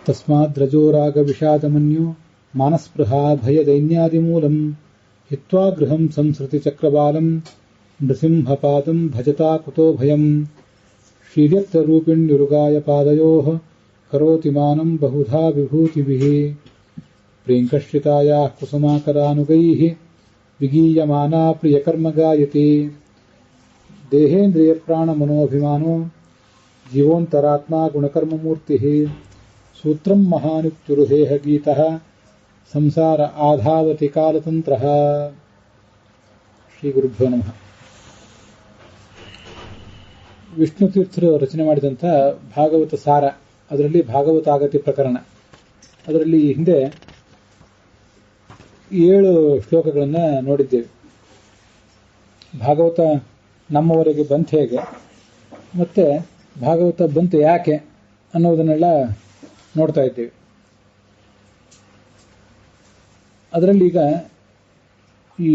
ತಸ್ಮಾದ್ರಜೋ ರಾಗ ವಿಷಾದಮನ್ಯೋ ಮಾನಸ್ಪೃಹಾ ಭಯ ದೈನ್ಯಾದಿಮೂಲಂ ಹಿತ್ವಾ ಗೃಹಂ ಸಂಸೃತಿ ಚಕ್ರಬಾಲಂ ನೃಸಿಂಹಪಾದಂ ಭಜತಾ ಕುತೋ ಭಯಂ ಶ್ರೀರ್ಯತ್ರರೂಪಿಣ್ಯುರುಗಾಯ ಪಾದಯೋಃ ಕರೋತಿ ಮಾನಂ ಬಹುಧಾ ವಿಭೂತಿಭಿಃ ಪ್ರಿಯಂಕಶ್ರಿತಾಯಾಃ ಕುಸುಮಾಕರಾನುಗೈಃ ವಿಗೀಯಮಾನಾ ಪ್ರಿಯಕರ್ಮ ಗಾಯತಿ ದೇಹೇಂದ್ರಿಯ ಪ್ರಾಣ ಮನೋಭಿಮಾನೋ ಜೀವೋಂತರಾತ್ಮ ಗುಣಕರ್ಮಮೂರ್ತಿಃ ಸೂತ್ರಂ ಮಹಾನಿತ್ಯುರುಹೇಹ ಗೀತಃ ಸಂಸಾರ ಆಧಾವತಿ ಕಾಲತಂತ್ರಃ. ಶ್ರೀ ಗುರುಭ್ಯೋ ನಮಃ. ವಿಷ್ಣು ತೀರ್ಥರು ರಚನೆ ಮಾಡಿದಂಥ ಭಾಗವತ ಸಾರ, ಅದರಲ್ಲಿ ಭಾಗವತಾಗತಿ ಪ್ರಕರಣ, ಅದರಲ್ಲಿ ಹಿಂದೆ 7 ಶ್ಲೋಕಗಳನ್ನು ನೋಡಿದ್ದೇವೆ. ಭಾಗವತ ನಮ್ಮವರೆಗೆ ಬಂತು ಹೇಗೆ, ಮತ್ತೆ ಭಾಗವತ ಬಂತು ಯಾಕೆ ಅನ್ನೋದನ್ನೆಲ್ಲ ನೋಡ್ತಾ ಇದ್ದೇವೆ. ಅದರಲ್ಲಿ ಈಗ ಈ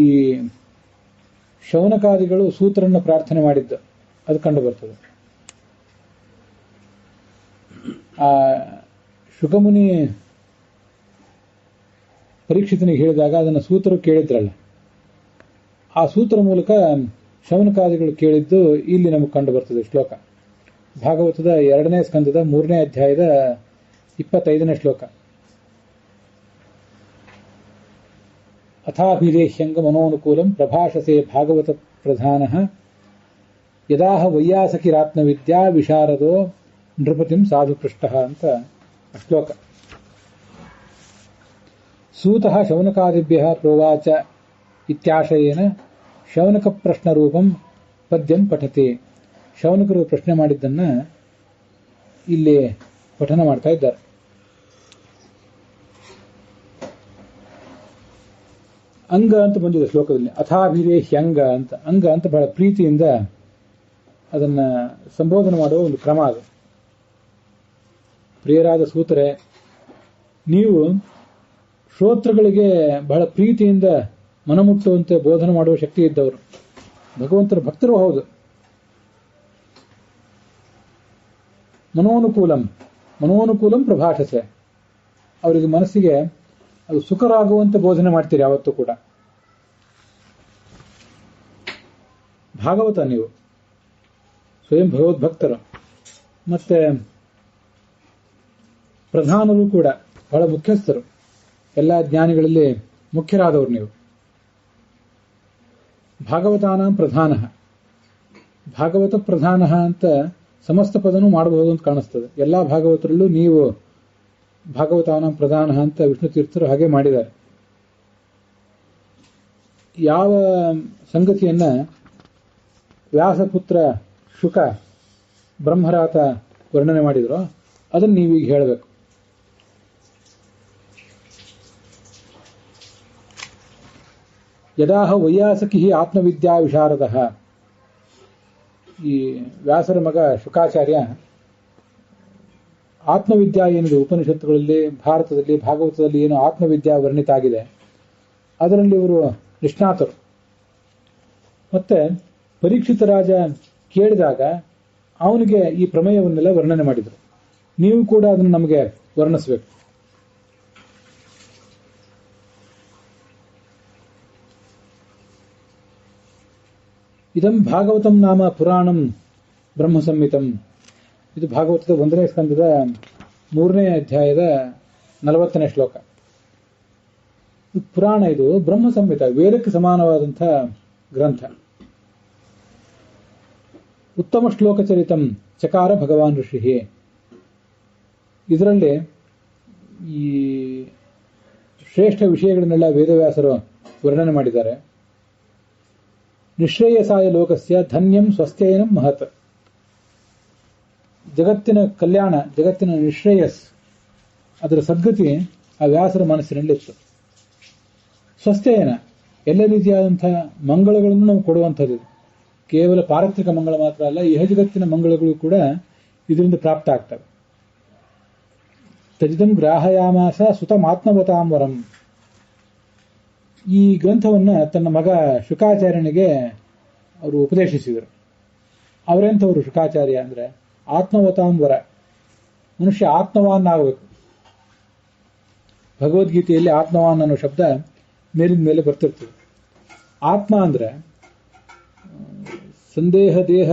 ಶೌನಕಾದಿಗಳು ಸೂತ್ರನ ಪ್ರಾರ್ಥನೆ ಮಾಡಿದ್ದು ಅದು ಕಂಡು ಬರ್ತದೆ. ಆ ಶುಕಮುನಿ ಪರೀಕ್ಷಿತನಿಗೆ ಹೇಳಿದಾಗ ಅದನ್ನು ಸೂತ್ರರು ಕೇಳಿದ್ರಲ್ಲ, ಆ ಸೂತ್ರ ಮೂಲಕ ಶೌನಕಾದಿಗಳು ಕೇಳಿದ್ದು ಇಲ್ಲಿ ನಮಗೆ ಕಂಡು ಬರ್ತದೆ. ಶ್ಲೋಕ ಭಾಗವತದ 2ನೇ ಸ್ಕಂದದ 3ನೇ ಅಧ್ಯಾಯದ 25ನೇ ಶ್ಲೋಕ. ಅಥಾಭಿಲೇಹ್ಯಂಗ ಮನೋನುಕೂಲಂ ಪ್ರಭಾಷಸೆ ಭಾಗವತ ಪ್ರಧಾನಃ ಯದಾಹ ವೈಯಾಸಕಿರಾತ್ಮವಿದ್ಯಾ ವಿಶಾರದೋ ನೃಪತಿಂ ಸಾಧುಪೃಷ್ಟಃ ಅಂತ ಶ್ಲೋಕ. ಸೂತಃ ಶೌನಕಾದಿಭ್ಯಃ ಪ್ರೋವಾಚ ಇತ್ಯಾಶಯೇನ ಶೌನಕ ಪ್ರಶ್ನರೂಪಂ ಪದ್ಯಂ ಪಠತೆ. ಶೌನಕರು ಪ್ರಶ್ನೆ ಮಾಡಿದ್ದನ್ನ ಇಲ್ಲಿ ಪಠನ ಮಾಡ್ತಾ ಇದ್ದಾರೆ. ಅಂಗ ಅಂತ ಬಂದಿದೆ ಶ್ಲೋಕದಲ್ಲಿ. ಅಥಾಭಿರೇಹ್ಯಂಗ ಅಂತ, ಅಂಗ ಅಂತ ಬಹಳ ಪ್ರೀತಿಯಿಂದ ಅದನ್ನ ಸಂಬೋಧನೆ ಮಾಡುವ ಒಂದು ಕ್ರಮ ಅದು. ಪ್ರಿಯರಾದ ಸೂತರೆ, ನೀವು ಶ್ರೋತೃಗಳಿಗೆ ಬಹಳ ಪ್ರೀತಿಯಿಂದ ಮನಮುಟ್ಟುವಂತೆ ಬೋಧನೆ ಮಾಡುವ ಶಕ್ತಿ ಇದ್ದವರು, ಭಗವಂತರ ಭಕ್ತರು ಹೌದು. ಮನೋನುಕೂಲಂ ಪ್ರಭಾಷಸೆ, ಅವರಿಗೆ ಮನಸ್ಸಿಗೆ ಅದು ಸುಖರಾಗುವಂತೆ ಬೋಧನೆ ಮಾಡ್ತೀರಿ ಯಾವತ್ತೂ ಕೂಡ. ಭಾಗವತ ನೀವು ಸ್ವಯಂ ಭಗವದ್ಭಕ್ತರು, ಮತ್ತೆ ಪ್ರಧಾನರು ಕೂಡ, ಬಹಳ ಮುಖ್ಯಸ್ಥರು, ಎಲ್ಲ ಜ್ಞಾನಿಗಳಲ್ಲಿ ಮುಖ್ಯರಾದವರು ನೀವು. ಭಾಗವತಾನಾಂ ಪ್ರಧಾನ, ಭಾಗವತ ಪ್ರಧಾನ ಅಂತ ಸಮಸ್ತ ಪದನೂ ಮಾಡಬಹುದು ಅಂತ ಕಾಣಿಸ್ತದೆ. ಎಲ್ಲ ಭಾಗವತರಲ್ಲೂ ನೀವು ಭಾಗವತಾನಾಂ ಪ್ರಧಾನ ಅಂತ ವಿಷ್ಣು ತೀರ್ಥರು ಹಾಗೆ ಮಾಡಿದ್ದಾರೆ. ಯಾವ ಸಂಗತಿಯನ್ನ ವ್ಯಾಸಪುತ್ರ ಶುಕ ಬ್ರಹ್ಮರಾತ ವರ್ಣನೆ ಮಾಡಿದ್ರೋ ಅದನ್ನು ನೀವೀಗ ಹೇಳಬೇಕು. ಯದಾಹ ವೈಯಾಸಕಿ ಆತ್ಮವಿದ್ಯಾ ವಿಶಾರದಃ, ಈ ವ್ಯಾಸರ ಮಗ ಶುಕಾಚಾರ್ಯ ಆತ್ಮವಿದ್ಯಾ ಏನಿದೆ ಉಪನಿಷತ್ತುಗಳಲ್ಲಿ, ಭಾರತದಲ್ಲಿ, ಭಾಗವತದಲ್ಲಿ ಏನು ಆತ್ಮವಿದ್ಯಾ ವರ್ಣಿತ ಆಗಿದೆ ಅದರಲ್ಲಿ ಇವರು ನಿಷ್ಣಾತರು. ಮತ್ತೆ ಪರೀಕ್ಷಿತ ರಾಜ ಕೇಳಿದಾಗ ಅವನಿಗೆ ಈ ಪ್ರಮೇಯವನ್ನೆಲ್ಲ ವರ್ಣನೆ ಮಾಡಿದರು. ನೀವು ಕೂಡ ಅದನ್ನು ನಮಗೆ ವರ್ಣಿಸಬೇಕು. ಇದಂ ಭಾಗವತಂ ನಾಮ ಪುರಾಣಂ ಬ್ರಹ್ಮ ಸಂಹಿತಂ. ಇದು ಭಾಗವತದ 1ನೇ ಸ್ಕಂದದ 3ನೇ ಅಧ್ಯಾಯದ 40ನೇ ಶ್ಲೋಕ. ಪುರಾಣ, ಇದು ಬ್ರಹ್ಮ ಸಂಹಿತ, ವೇದಕ್ಕೆ ಸಮಾನವಾದಂಥ ಗ್ರಂಥ. ಉತ್ತಮ ಶ್ಲೋಕಚರಿತಂ ಚಕಾರ ಭಗವಾನ್ ಋಷಿ. ಇದರಲ್ಲಿ ಈ ಶ್ರೇಷ್ಠ ವಿಷಯಗಳನ್ನೆಲ್ಲ ವೇದವ್ಯಾಸರು ವರ್ಣನೆ ಮಾಡಿದ್ದಾರೆ. ನಿಶ್ರೇಯಸಾಯ ಲೋಕಸ್ಯ ಧನ್ಯಂ ಸ್ವಸ್ಥೇನಂ ಮಹತ್. ಜಗತ್ತಿನ ಕಲ್ಯಾಣ, ಜಗತ್ತಿನ ನಿಶ್ರೇಯಸ್, ಅದರ ಸದ್ಗತಿ ಆ ವ್ಯಾಸರ ಮನಸ್ಸಿನಲ್ಲಿತ್ತು. ಸ್ವಸ್ಥೇನ, ಎಲ್ಲ ರೀತಿಯಾದಂತಹ ಮಂಗಳಗಳನ್ನು ನಾವು ಕೊಡುವಂಥದ್ದು. ಕೇವಲ ಪಾರತ್ರಿಕ ಮಂಗಳ ಮಾತ್ರ ಅಲ್ಲ, ಇಹ ಜಗತ್ತಿನ ಮಂಗಳಗಳು ಕೂಡ ಇದರಿಂದ ಪ್ರಾಪ್ತ ಆಗ್ತವೆ. ತಜಿದಂ ಗ್ರಾಹಯಾಮಾಸ ಸುತಮಾತ್ಮವತಾಂವರಂ. ಈ ಗ್ರಂಥವನ್ನ ತನ್ನ ಮಗ ಶುಕಾಚಾರ್ಯನಿಗೆ ಅವರು ಉಪದೇಶಿಸಿದರು. ಅವರೆಂಥವರು ಶುಕಾಚಾರ್ಯ ಅಂದ್ರೆ ಆತ್ಮವತಾಂವರ, ಮನುಷ್ಯ ಆತ್ಮವಾನ್ ಆಗಬೇಕು. ಭಗವದ್ಗೀತೆಯಲ್ಲಿ ಆತ್ಮವಾನ್ ಅನ್ನೋ ಶಬ್ದ ಮೇಲಿನ ಮೇಲೆ ಬರ್ತಿರ್ತದೆ. ಆತ್ಮ ಅಂದ್ರೆ ಸಂದೇಹ ದೇಹ,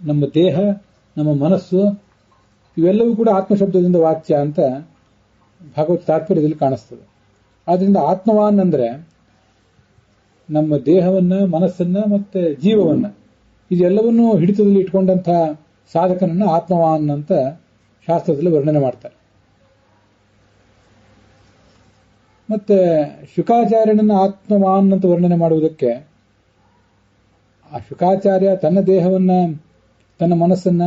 ನಮ್ಮ ದೇಹ, ನಮ್ಮ ಮನಸ್ಸು ಇವೆಲ್ಲವೂ ಕೂಡ ಆತ್ಮಶಬ್ದದಿಂದ ವಾಚ್ಯ ಅಂತ ಭಾಗವತ ತಾತ್ಪರ್ಯದಲ್ಲಿ ಕಾಣಿಸ್ತದೆ. ಆದ್ರಿಂದ ಆತ್ಮವಾನ್ ಅಂದ್ರೆ ನಮ್ಮ ದೇಹವನ್ನ, ಮನಸ್ಸನ್ನ ಮತ್ತೆ ಜೀವವನ್ನ ಇದೆಲ್ಲವನ್ನೂ ಹಿಡಿತದಲ್ಲಿ ಇಟ್ಕೊಂಡಂತಹ ಸಾಧಕನನ್ನ ಆತ್ಮವಾನ್ ಅಂತ ಶಾಸ್ತ್ರದಲ್ಲಿ ವರ್ಣನೆ ಮಾಡ್ತಾರೆ. ಮತ್ತೆ ಶುಕಾಚಾರ್ಯನನ್ನ ಆತ್ಮವಾನ್ ಅಂತ ವರ್ಣನೆ ಮಾಡುವುದಕ್ಕೆ ಆ ಶುಕಾಚಾರ್ಯ ತನ್ನ ದೇಹವನ್ನ, ತನ್ನ ಮನಸ್ಸನ್ನ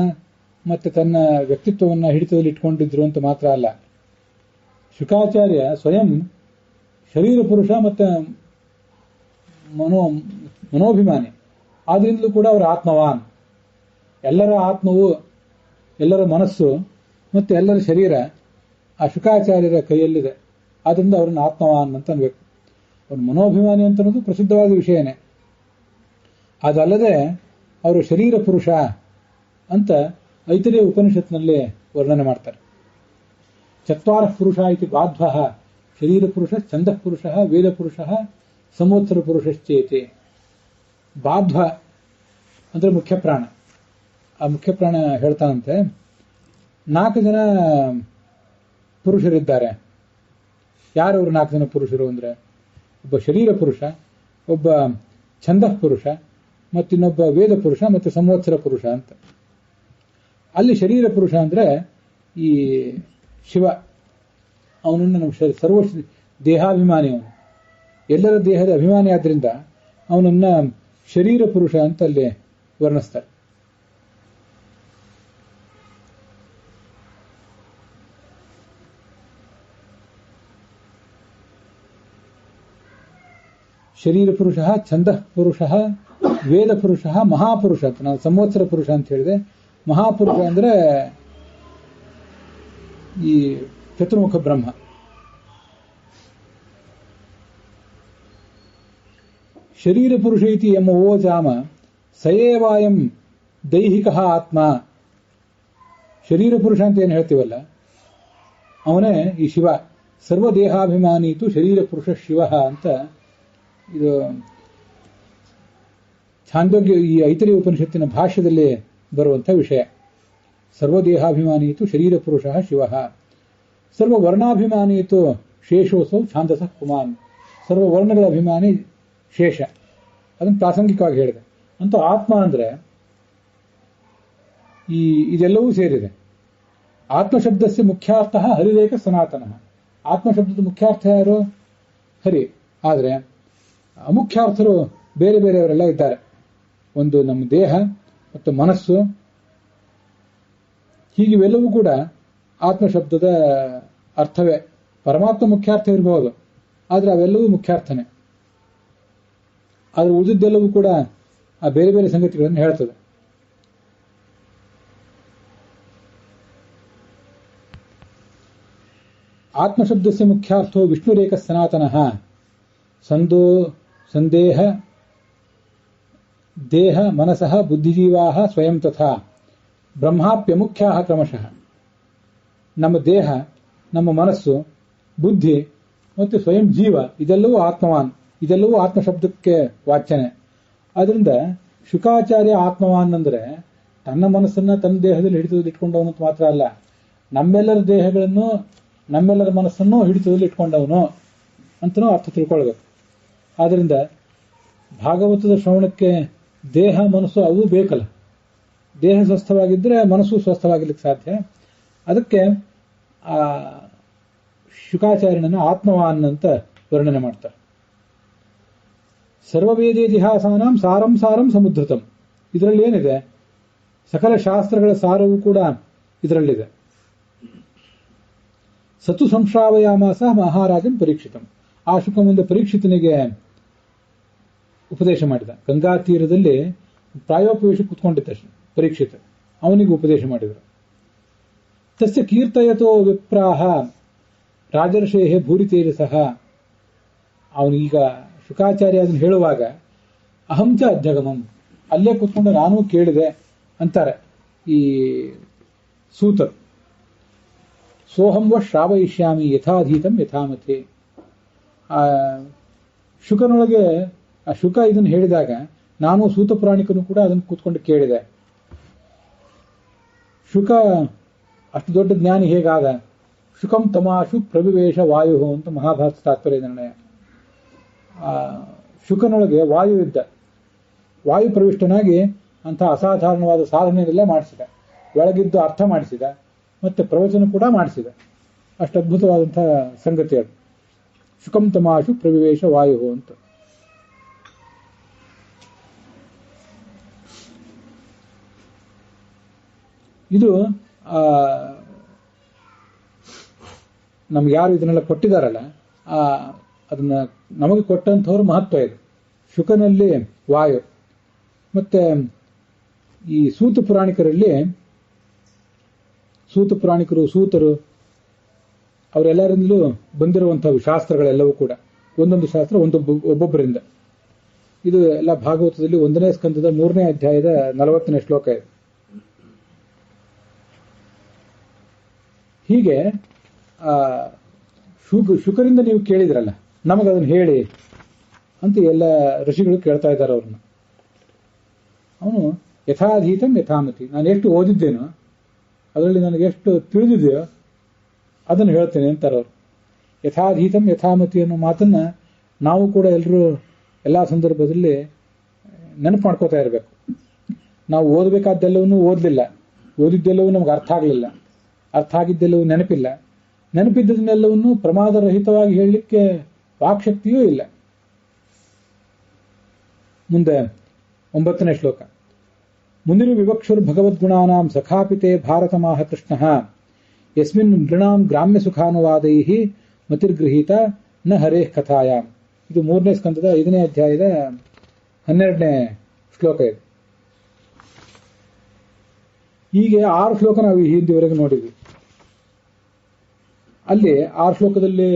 ಮತ್ತೆ ತನ್ನ ವ್ಯಕ್ತಿತ್ವವನ್ನ ಹಿಡಿತದಲ್ಲಿ ಇಟ್ಕೊಂಡಿದ್ರು ಅಂತ ಮಾತ್ರ ಅಲ್ಲ, ಶುಕಾಚಾರ್ಯ ಸ್ವಯಂ ಶರೀರ ಪುರುಷ ಮತ್ತೆ ಮನೋಭಿಮಾನಿ. ಆದ್ರಿಂದಲೂ ಕೂಡ ಅವರ ಆತ್ಮವಾನ್. ಎಲ್ಲರ ಆತ್ಮವು, ಎಲ್ಲರ ಮನಸ್ಸು ಮತ್ತೆ ಎಲ್ಲರ ಶರೀರ ಆ ಶುಕಾಚಾರ್ಯರ ಕೈಯಲ್ಲಿದೆ. ಆದ್ರಿಂದ ಅವರನ್ನು ಆತ್ಮವಾನ್ ಅಂತ ಅನ್ಬೇಕು. ಅವನು ಮನೋಭಿಮಾನಿ ಅಂತ ಅನ್ನೋದು ಪ್ರಸಿದ್ಧವಾದ ವಿಷಯನೇ. ಅದಲ್ಲದೆ ಅವರು ಶರೀರ ಪುರುಷ ಅಂತ ಐತರೇಯ ಉಪನಿಷತ್ನಲ್ಲಿ ವರ್ಣನೆ ಮಾಡ್ತಾರೆ. ಚತ್ವಾರ ಪುರುಷ ಇತಿ ಬಾಧ್ವ ಶರೀರ ಪುರುಷ, ಛಂದ ಪುರುಷ, ವೇದ ಪುರುಷ, ಸಂವತ್ಸರ ಪುರುಷಶ್ಚೇತಿ. ಬಾಧ್ವ ಅಂದ್ರೆ ಮುಖ್ಯ ಪ್ರಾಣ. ಆ ಮುಖ್ಯ ಪ್ರಾಣ ಹೇಳ್ತಾನಂತೆ, 4 ಜನ ಪುರುಷರಿದ್ದಾರೆ. ಯಾರವರು 4 ಜನ ಪುರುಷರು ಅಂದ್ರೆ, ಒಬ್ಬ ಶರೀರ ಪುರುಷ, ಒಬ್ಬ ಛಂದ ಪುರುಷ, ಮತ್ತಿನ್ನೊಬ್ಬ ವೇದ ಪುರುಷ ಮತ್ತೆ ಸಂವತ್ಸರ ಪುರುಷ ಅಂತ. ಅಲ್ಲಿ ಶರೀರ ಪುರುಷ ಅಂದ್ರೆ ಈ ಶಿವ. ಅವನನ್ನು ನಮ್ಮ ಸರ್ವ ದೇಹಾಭಿಮಾನಿ, ಅವನು ಎಲ್ಲರ ದೇಹದ ಅಭಿಮಾನಿ. ಆದ್ರಿಂದ ಅವನನ್ನ ಶರೀರ ಪುರುಷ ಅಂತ ಅಲ್ಲಿ ವರ್ಣಿಸ್ತಾರೆ. ಶರೀರ ಪುರುಷ, ಛಂದ ಪುರುಷ, ವೇದ ಪುರುಷ, ಮಹಾಪುರುಷ ಅಂತ. ನಾನು ಸಂವತ್ಸರ ಪುರುಷ ಅಂತ ಹೇಳಿದೆ. ಮಹಾಪುರುಷ ಅಂದ್ರೆ ಈ ಚತುರ್ಮುಖ ಬ್ರಹ್ಮ. ಶರೀರ ಪುರುಷ ಇತಿ ಎಮ್ಮ ಓಜಾಮ ಸಯೇವಾಯಂ ದೈಹಿಕ ಆತ್ಮ. ಶರೀರ ಪುರುಷ ಅಂತ ಏನು ಹೇಳ್ತೀವಲ್ಲ, ಅವನೇ ಈ ಶಿವ. ಸರ್ವದೇಹಾಭಿಮಾನೀತು ಶರೀರ ಪುರುಷ ಶಿವ ಅಂತ ಇದು ಛಾಂದೋಗ್ಯ, ಈ ಐತರೇಯ ಉಪನಿಷತ್ತಿನ ಭಾಷ್ಯದಲ್ಲಿ ಬರುವಂತಹ ವಿಷಯ. ಸರ್ವದೇಹಾಭಿಮಾನೀತು ಶರೀರ ಪುರುಷ ಶಿವ, ಸರ್ವವರ್ಣಾಭಿಮಾನೀತು ಶೇಷೋಸೌ ಛಾಂದಸ ಪುಮಾನ್. ಸರ್ವವರ್ಣಗಳ ಅಭಿಮಾನಿ ಶೇಷ. ಅದನ್ನು ಪ್ರಾಸಂಗಿಕವಾಗಿ ಹೇಳಿದೆ. ಅಂತ ಆತ್ಮ ಅಂದ್ರೆ ಇದೆಲ್ಲವೂ ಸೇರಿದೆ. ಆತ್ಮಶಬ್ದಸ್ಯ ಮುಖ್ಯಾರ್ಥ ಹರಿರೇಕ ಸನಾತನ. ಆತ್ಮಶಬ್ದದ ಮುಖ್ಯಾರ್ಥ ಯಾರು? ಹರಿ. ಆದರೆ ಅಮುಖ್ಯಾರ್ಥರು ಬೇರೆ ಬೇರೆಯವರೆಲ್ಲ ಇದ್ದಾರೆ. ಒಂದು ನಮ್ಮ ದೇಹ ಮತ್ತು ಮನಸ್ಸು, ಹೀಗಿವೆಲ್ಲವೂ ಕೂಡ ಆತ್ಮಶಬ್ದದ ಅರ್ಥವೇ. ಪರಮಾತ್ಮ ಮುಖ್ಯಾರ್ಥ ಇರಬಹುದು, ಆದರೆ ಅವೆಲ್ಲವೂ ಮುಖ್ಯಾರ್ಥನೇ. ಆದರೆ ಉಳಿದಿದ್ದೆಲ್ಲವೂ ಕೂಡ ಆ ಬೇರೆ ಬೇರೆ ಸಂಗತಿಗಳನ್ನು ಹೇಳ್ತದೆ. ಆತ್ಮಶಬ್ದಸ್ಯ ಮುಖ್ಯಾರ್ಥೋ ವಿಷ್ಣುರೇಕ ಸನಾತನಃ. ಸಂದೇಹ ದೇಹ ಮನಸಃ ಬುದ್ಧಿಜೀವಾಃ ಸ್ವಯಂ ತಥಾ ಬ್ರಹ್ಮಾಪ್ಯಮುಖ್ಯಾಃ ಕ್ರಮಶಃ. ನಮ್ಮ ದೇಹ, ನಮ್ಮ ಮನಸ್ಸು, ಬುದ್ಧಿ ಮತ್ತು ಸ್ವಯಂ ಜೀವ ಇದೆಲ್ಲವೂ ಆತ್ಮವಾನ್. ಇದೆಲ್ಲವೂ ಆತ್ಮಶಬ್ದಕ್ಕೆ ವಾಚ್ಯನೆ. ಆದ್ರಿಂದ ಶುಕಾಚಾರ್ಯ ಆತ್ಮವಾನ್ ಅಂದ್ರೆ ತನ್ನ ಮನಸ್ಸನ್ನ ತನ್ನ ದೇಹದಲ್ಲಿ ಹಿಡಿತದಲ್ಲಿ ಇಟ್ಕೊಂಡವನು ಮಾತ್ರ ಅಲ್ಲ, ನಮ್ಮೆಲ್ಲರ ದೇಹಗಳನ್ನು, ನಮ್ಮೆಲ್ಲರ ಮನಸ್ಸನ್ನು ಹಿಡಿತದಲ್ಲಿ ಇಟ್ಕೊಂಡವನು ಅಂತನೂ ಅರ್ಥ ತಿಳ್ಕೊಳ್ಬೇಕು. ಆದ್ರಿಂದ ಭಾಗವತದ ಶ್ರವಣಕ್ಕೆ ದೇಹ ಮನಸ್ಸು ಅವು ಬೇಕಲ್ಲ. ದೇಹ ಸ್ವಸ್ಥವಾಗಿದ್ದರೆ ಮನಸ್ಸು ಸ್ವಸ್ಥವಾಗಿರ್ಲಿಕ್ಕೆ ಸಾಧ್ಯ. ಅದಕ್ಕೆ ಆ ಶುಕಾಚಾರ್ಯನನ್ನು ಆತ್ಮವಾನ್ ಅಂತ ವರ್ಣನೆ ಮಾಡ್ತಾರೆ. ಸರ್ವವೇದೇತಿಹಾಸಾನಾಂ ಸಾರಂ ಸಾರಂ ಸಮುದ್ರತಂ. ಇದರಲ್ಲಿ ಏನಿದೆ? ಸಕಲ ಶಾಸ್ತ್ರಗಳ ಸಾರವೂ ಕೂಡ ಇದರಲ್ಲಿದೆ. ಸತು ಸಂಶ್ರಾವಯಾಮಾಸ ಮಹಾರಾಜಂ ಪರೀಕ್ಷಿತಂ. ಆ ಶುಕ ಮುಂದೆ ಪರೀಕ್ಷಿತನಿಗೆ ಉಪದೇಶ ಮಾಡಿದ. ಗಂಗಾ ತೀರದಲ್ಲಿ ಪ್ರಾಯೋಪವೇಶ ಕೂತ್ಕೊಂಡಿದ್ದ ಪರೀಕ್ಷಿತ, ಅವನಿಗೆ ಉಪದೇಶ ಮಾಡಿದರು. ತಸ್ಯ ಕೀರ್ತಯತೋ ವಿಪ್ರಾಹ ರಾಜರ್ಷೇಹೇ ಭೂರಿತೇಜಸಃ. ಅವನೀಗ ಶುಕಾಚಾರ್ಯ ಅದನ್ನು ಹೇಳುವಾಗ ಅಹಂಚ ಅಧ್ಯಗಮಂ, ಅಲ್ಲೇ ಕೂತ್ಕೊಂಡು ನಾನು ಕೇಳಿದೆ ಅಂತಾರೆ ಈ ಸೂತರು. ಸೋಹಂವ ಶ್ರಾವಯಿಷ್ಯಾಮಿ ಯಥಾಧೀತಂ ಯಥಾಮತಿ. ಆ ಶುಕನೊಳಗೆ ಆ ಶುಕ ಇದನ್ನು ಹೇಳಿದಾಗ ನಾನು ಸೂತ ಪುರಾಣಿಕನು ಕೂಡ ಅದನ್ನು ಕೂತ್ಕೊಂಡು ಕೇಳಿದೆ. ಶುಕ ಅಷ್ಟು ದೊಡ್ಡ ಜ್ಞಾನಿ ಹೇಗಾದ? ಶುಕಂ ತಮಾಶು ಪ್ರವಿವೇಶ ವಾಯು ಅಂತ ಮಹಾಭಾರತ ತಾತ್ಪರ್ಯ ನಿರ್ಣಯ. ಶುಕನೊಳಗೆ ವಾಯು ಇದ್ದ, ವಾಯು ಪ್ರವಿಷ್ಟನಾಗಿ ಅಂತಹ ಅಸಾಧಾರಣವಾದ ಸಾಧನೆಯನ್ನೆಲ್ಲ ಮಾಡಿಸಿದ, ಒಳಗಿದ್ದು ಅರ್ಥ ಮಾಡಿಸಿದ, ಮತ್ತೆ ಪ್ರವಚನ ಕೂಡ ಮಾಡಿಸಿದ. ಅಷ್ಟು ಅದ್ಭುತವಾದಂತಹ ಸಂಗತಿ ಅದು. ಶುಕಂ ತಮಾಶು ಪ್ರವಿವೇಶ ವಾಯು ಅಂತ. ಇದು ನಮ್ಗೆ ಯಾರು ಇದನ್ನೆಲ್ಲ ಕೊಟ್ಟಿದಾರಲ್ಲ, ಅದನ್ನ ನಮಗೆ ಕೊಟ್ಟಂಥವ್ರ ಮಹತ್ವ ಇದು. ಶುಕನಲ್ಲಿ ವಾಯು, ಮತ್ತೆ ಈ ಸೂತ ಪುರಾಣಿಕರು ಸೂತರು ಅವರೆಲ್ಲರಿಂದಲೂ ಬಂದಿರುವಂತಹ ಶಾಸ್ತ್ರಗಳೆಲ್ಲವೂ ಕೂಡ ಒಂದೊಂದು ಶಾಸ್ತ್ರ ಒಬ್ಬೊಬ್ಬರಿಂದ. ಇದು ಎಲ್ಲ ಭಾಗವತದಲ್ಲಿ 1ನೇ ಸ್ಕಂದದ 3ನೇ ಅಧ್ಯಾಯದ 40ನೇ ಶ್ಲೋಕ ಇದೆ. ಹೀಗೆ ಶುಕರಿಂದ ನೀವು ಕೇಳಿದ್ರಲ್ಲ, ನಮಗದನ್ನು ಹೇಳಿ ಅಂತ ಎಲ್ಲ ಋಷಿಗಳು ಕೇಳ್ತಾ ಇದ್ದಾರೆ ಅವ್ರನ್ನ. ಅವನು ಯಥಾಧೀತಂ ಯಥಾಮತಿ, ನಾನು ಎಷ್ಟು ಓದಿದ್ದೇನೋ ಅದರಲ್ಲಿ ನನಗೆ ಎಷ್ಟು ತಿಳಿದಿದೆಯೋ ಅದನ್ನು ಹೇಳ್ತೇನೆ ಅಂತಾರೆ ಅವರು. ಯಥಾಧೀತಂ ಯಥಾಮತಿ ಅನ್ನೋ ಮಾತನ್ನ ನಾವು ಕೂಡ ಎಲ್ಲರೂ ಎಲ್ಲ ಸಂದರ್ಭದಲ್ಲಿ ನೆನಪು ಮಾಡ್ಕೋತಾ ಇರಬೇಕು. ನಾವು ಓದಬೇಕಾದ್ದೆಲ್ಲವನ್ನೂ ಓದಲಿಲ್ಲ, ಓದಿದ್ದೆಲ್ಲವೂ ನಮ್ಗೆ ಅರ್ಥ ಆಗಲಿಲ್ಲ, ಅರ್ಥ ಆಗಿದ್ದೆಲ್ಲವೂ ನೆನಪಿಲ್ಲ, ನೆನಪಿದ್ದದನ್ನೆಲ್ಲವನ್ನೂ ಪ್ರಮಾದರಹಿತವಾಗಿ ಹೇಳಲಿಕ್ಕೆ ವಾಕ್ಶಕ್ತಿಯೂ ಇಲ್ಲ. ಮುಂದೆ 9ನೇ ಶ್ಲೋಕ. ಮುನಿರು ವಿವಕ್ಷುರ್ ಭಗವದ್ಗುಣಾನಾಂ ಸಖಾಪಿತೆ ಭಾರತಮಾಹ ಕೃಷ್ಣಃ ಯಸ್ಮಿನ್ ನೃಣಾಂ ಗ್ರಾಮ್ಯ ಸುಖಾನುವಾದೈಃ ಮತಿರ್ಗೃಹೀತ ನ ಹರೇಃ ಕಥಾಯಾಮ್. ಇದು 3ನೇ ಸ್ಕಂದದ 5ನೇ ಅಧ್ಯಾಯದ 12ನೇ ಶ್ಲೋಕ ಇದೆ. ಹೀಗೆ 6 ಶ್ಲೋಕ ನಾವು ಈ ಹಿಂದಿವರೆಗೆ ನೋಡಿದ್ವಿ. ಅಲ್ಲಿ 6 ಶ್ಲೋಕದಲ್ಲಿ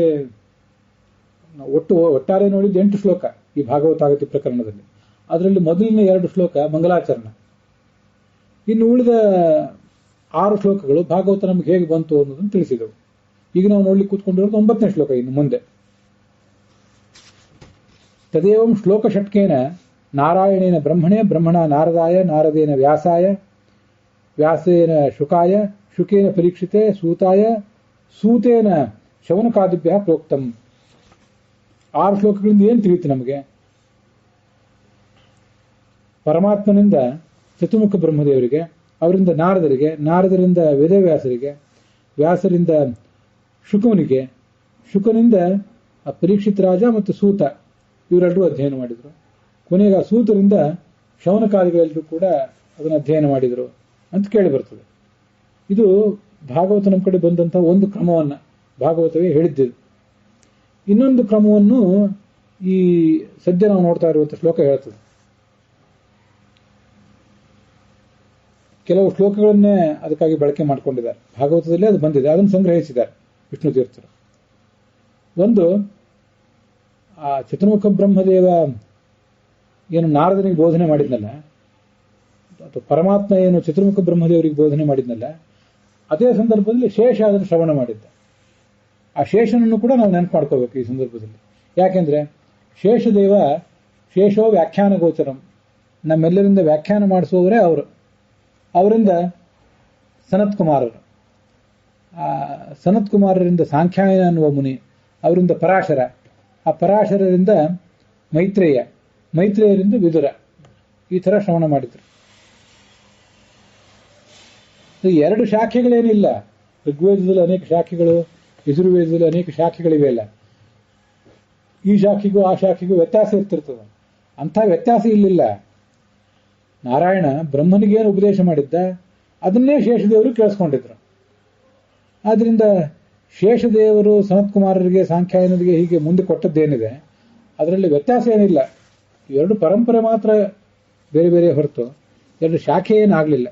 ಒಟ್ಟಾರೆ ನೋಡಿದ್ದು 8 ಶ್ಲೋಕ ಈ ಭಾಗವತಾಗತಿ ಪ್ರಕರಣದಲ್ಲಿ. ಅದರಲ್ಲಿ ಮೊದಲಿನ 2 ಶ್ಲೋಕ ಮಂಗಲಾಚರಣ. ಇನ್ನು ಉಳಿದ 6 ಶ್ಲೋಕಗಳು ಭಾಗವತ ನಮ್ಗೆ ಹೇಗೆ ಬಂತು ಅನ್ನೋದನ್ನು ತಿಳಿಸಿದವು. ಈಗ ನಾವು ನೋಡ್ಲಿಕ್ಕೆ ಕೂತ್ಕೊಂಡಿರೋದು 9ನೇ ಶ್ಲೋಕ. ಇನ್ನು ಮುಂದೆ ತದೇವಂ ಶ್ಲೋಕ ಷಟ್ಕೇನ ನಾರಾಯಣೇನ ಬ್ರಹ್ಮಣೇ ಬ್ರಹ್ಮಣ ನಾರದಾಯ ನಾರದೇನ ವ್ಯಾಸಾಯ ವ್ಯಾಸೇನ ಶುಕಾಯ ಶುಕೇನ ಪರೀಕ್ಷಿತೆ ಸೂತಾಯ ಸೂತೇನ ಶೌನಕಾದಿಭ್ಯ ಪ್ರೋಕ್ತಂ. 6 ಶ್ಲೋಕಗಳಿಂದ ಏನು ತಿಳಿಯುತ್ತೆ ನಮಗೆ? ಪರಮಾತ್ಮನಿಂದ ಚತುರ್ಮುಖ ಬ್ರಹ್ಮದೇವರಿಗೆ, ಅವರಿಂದ ನಾರದರಿಗೆ, ನಾರದರಿಂದ ವೇದವ್ಯಾಸರಿಗೆ, ವ್ಯಾಸರಿಂದ ಶುಕನಿಗೆ, ಶುಕನಿಂದ ಪರೀಕ್ಷಿತ್ ರಾಜ ಮತ್ತು ಸೂತ ಇವರೆಲ್ಲರೂ ಅಧ್ಯಯನ ಮಾಡಿದರು. ಕೊನೆಗೆ ಆ ಸೂತರಿಂದ ಶೌನಕಾದಿಗಳೆಲ್ಲರೂ ಕೂಡ ಅದನ್ನು ಅಧ್ಯಯನ ಮಾಡಿದರು ಅಂತ ಕೇಳಿ ಬರ್ತದೆ. ಇದು ಭಾಗವತ ನಮ್ಮ ಕಡೆ ಬಂದಂತಹ ಒಂದು ಕ್ರಮವನ್ನು ಭಾಗವತವೇ ಹೇಳಿದ್ದಿದ್ದು. ಇನ್ನೊಂದು ಕ್ರಮವನ್ನು ಈ ಸದ್ಯ ನಾವು ನೋಡ್ತಾ ಇರುವಂತಹ ಶ್ಲೋಕ ಹೇಳ್ತದೆ. ಕೆಲವು ಶ್ಲೋಕಗಳನ್ನೇ ಅದಕ್ಕಾಗಿ ಬಳಕೆ ಮಾಡಿಕೊಂಡಿದ್ದಾರೆ. ಭಾಗವತದಲ್ಲಿ ಅದು ಬಂದಿದೆ, ಅದನ್ನು ಸಂಗ್ರಹಿಸಿದ್ದಾರೆ ವಿಷ್ಣು ತೀರ್ಥರು. ಒಂದು, ಆ ಚತುರ್ಮುಖ ಬ್ರಹ್ಮದೇವ ಏನು ನಾರದನಿಗೆ ಬೋಧನೆ ಮಾಡಿದ್ನಲ್ಲ, ಅಥವಾ ಪರಮಾತ್ಮ ಏನು ಚತುರ್ಮುಖ ಬ್ರಹ್ಮದೇವರಿಗೆ ಬೋಧನೆ ಮಾಡಿದ್ನಲ್ಲ, ಅದೇ ಸಂದರ್ಭದಲ್ಲಿ ಶೇಷ ಅದನ್ನು ಶ್ರವಣ ಮಾಡಿದ್ದ. ಆ ಶೇಷನನ್ನು ಕೂಡ ನಾವು ನೆನಪು ಮಾಡ್ಕೋಬೇಕು ಈ ಸಂದರ್ಭದಲ್ಲಿ. ಯಾಕೆಂದ್ರೆ ಶೇಷದೇವ ಶೇಷೋ ವ್ಯಾಖ್ಯಾನ ಗೋಚರಂ, ನಮ್ಮೆಲ್ಲರಿಂದ ವ್ಯಾಖ್ಯಾನ ಮಾಡಿಸುವವರೇ ಅವರು. ಅವರಿಂದ ಸನತ್ ಕುಮಾರರು, ಸನತ್ ಕುಮಾರರಿಂದ ಸಾಂಖ್ಯಾಯನ ಅನ್ನುವ ಮುನಿ, ಅವರಿಂದ ಪರಾಶರ, ಆ ಪರಾಶರರಿಂದ ಮೈತ್ರೇಯ, ಮೈತ್ರೇಯರಿಂದ ವಿದುರ, ಈ ತರ ಶ್ರವಣ ಮಾಡಿದ್ರು. 2 ಶಾಖೆಗಳೇನಿಲ್ಲ. ಋಗ್ವೇದದಲ್ಲಿ ಅನೇಕ ಶಾಖೆಗಳು, ಯಜುರ್ವೇದದಲ್ಲಿ ಅನೇಕ ಶಾಖೆಗಳಿವೆ ಅಲ್ಲ. ಈ ಶಾಖೆಗೂ ಆ ಶಾಖೆಗೂ ವ್ಯತ್ಯಾಸ ಇರ್ತಿರ್ತದೆ. ಅಂಥ ವ್ಯತ್ಯಾಸ ಇಲ್ಲಿಲ್ಲ. ನಾರಾಯಣ ಬ್ರಹ್ಮನಿಗೇನು ಉಪದೇಶ ಮಾಡಿದ್ದ ಅದನ್ನೇ ಶೇಷದೇವರು ಕೇಳಿಸ್ಕೊಂಡಿದ್ರು. ಆದ್ರಿಂದ ಶೇಷದೇವರು ಸನತ್ ಕುಮಾರರಿಗೆ, ಸಾಂಖ್ಯಾಯನಿಗೆ ಹೀಗೆ ಮುಂದೆ ಕೊಟ್ಟದ್ದೇನಿದೆ ಅದರಲ್ಲಿ ವ್ಯತ್ಯಾಸ ಏನಿಲ್ಲ. 2 ಪರಂಪರೆ ಮಾತ್ರ ಬೇರೆ ಬೇರೆ ಹೊರತು 2 ಶಾಖೆ ಏನಾಗಲಿಲ್ಲ.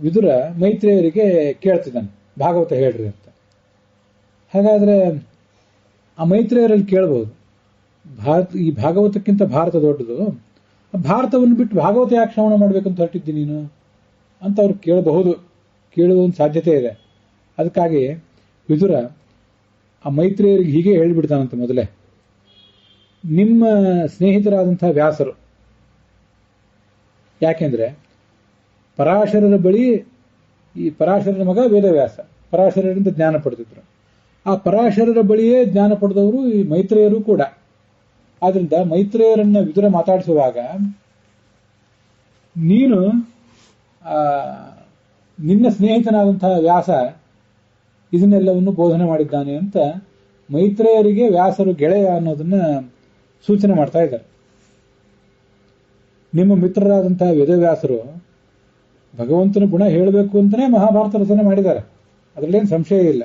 ವಿದುರ ಮೈತ್ರೇಯರಿಗೆ ಕೇಳ್ತಿದ್ದಾನೆ ಭಾಗವತ ಹೇಳ್ರಿ ಅಂತ. ಹಾಗಾದ್ರೆ ಆ ಮೈತ್ರೇಯರಲ್ಲಿ ಕೇಳಬಹುದು, ಈ ಭಾಗವತಕ್ಕಿಂತ ಭಾರತ ದೊಡ್ಡದು, ಭಾರತವನ್ನು ಬಿಟ್ಟು ಭಾಗವತ ಯಾಕೆ ಶ್ರವಣ ಮಾಡ್ಬೇಕಂತ ಹೊರಟಿದ್ದಿ ನೀನು ಅಂತ ಅವ್ರು ಕೇಳಬಹುದು, ಕೇಳುವ ಒಂದು ಸಾಧ್ಯತೆ ಇದೆ. ಅದಕ್ಕಾಗಿ ವಿದುರ ಆ ಮೈತ್ರೇಯರಿಗೆ ಹೀಗೆ ಹೇಳಿಬಿಡ್ತಾನಂತೆ ಮೊದಲೇ, ನಿಮ್ಮ ಸ್ನೇಹಿತರಾದಂತಹ ವ್ಯಾಸರು, ಯಾಕೆಂದ್ರೆ ಪರಾಶರರ ಬಳಿ, ಈ ಪರಾಶರರ ಮಗ ವೇದವ್ಯಾಸ, ಪರಾಶರರಿಂದ ಜ್ಞಾನ ಪಡೆದಿದ್ರು. ಆ ಪರಾಶರರ ಬಳಿಯೇ ಜ್ಞಾನ ಪಡೆದವರು ಈ ಮೈತ್ರೇಯರು ಕೂಡ. ಆದ್ರಿಂದ ಮೈತ್ರೇಯರನ್ನ ವಿದುರ ಮಾತಾಡಿಸುವಾಗ ನೀನು ನಿನ್ನ ಸ್ನೇಹಿತನಾದಂತಹ ವ್ಯಾಸ ಇದನ್ನೆಲ್ಲವನ್ನು ಬೋಧನೆ ಮಾಡಿದ್ದಾನೆ ಅಂತ ಮೈತ್ರೇಯರಿಗೆ ವ್ಯಾಸರು ಗೆಳೆಯ ಅನ್ನೋದನ್ನ ಸೂಚನೆ ಮಾಡ್ತಾ ಇದ್ದಾರೆ. ನಿಮ್ಮ ಮಿತ್ರರಾದಂತಹ ವೇದವ್ಯಾಸರು ಭಗವಂತನ ಗುಣ ಹೇಳಬೇಕು ಅಂತಲೇ ಮಹಾಭಾರತ ರಚನೆ ಮಾಡಿದ್ದಾರೆ, ಅದರಲ್ಲೇನು ಸಂಶಯ ಇಲ್ಲ.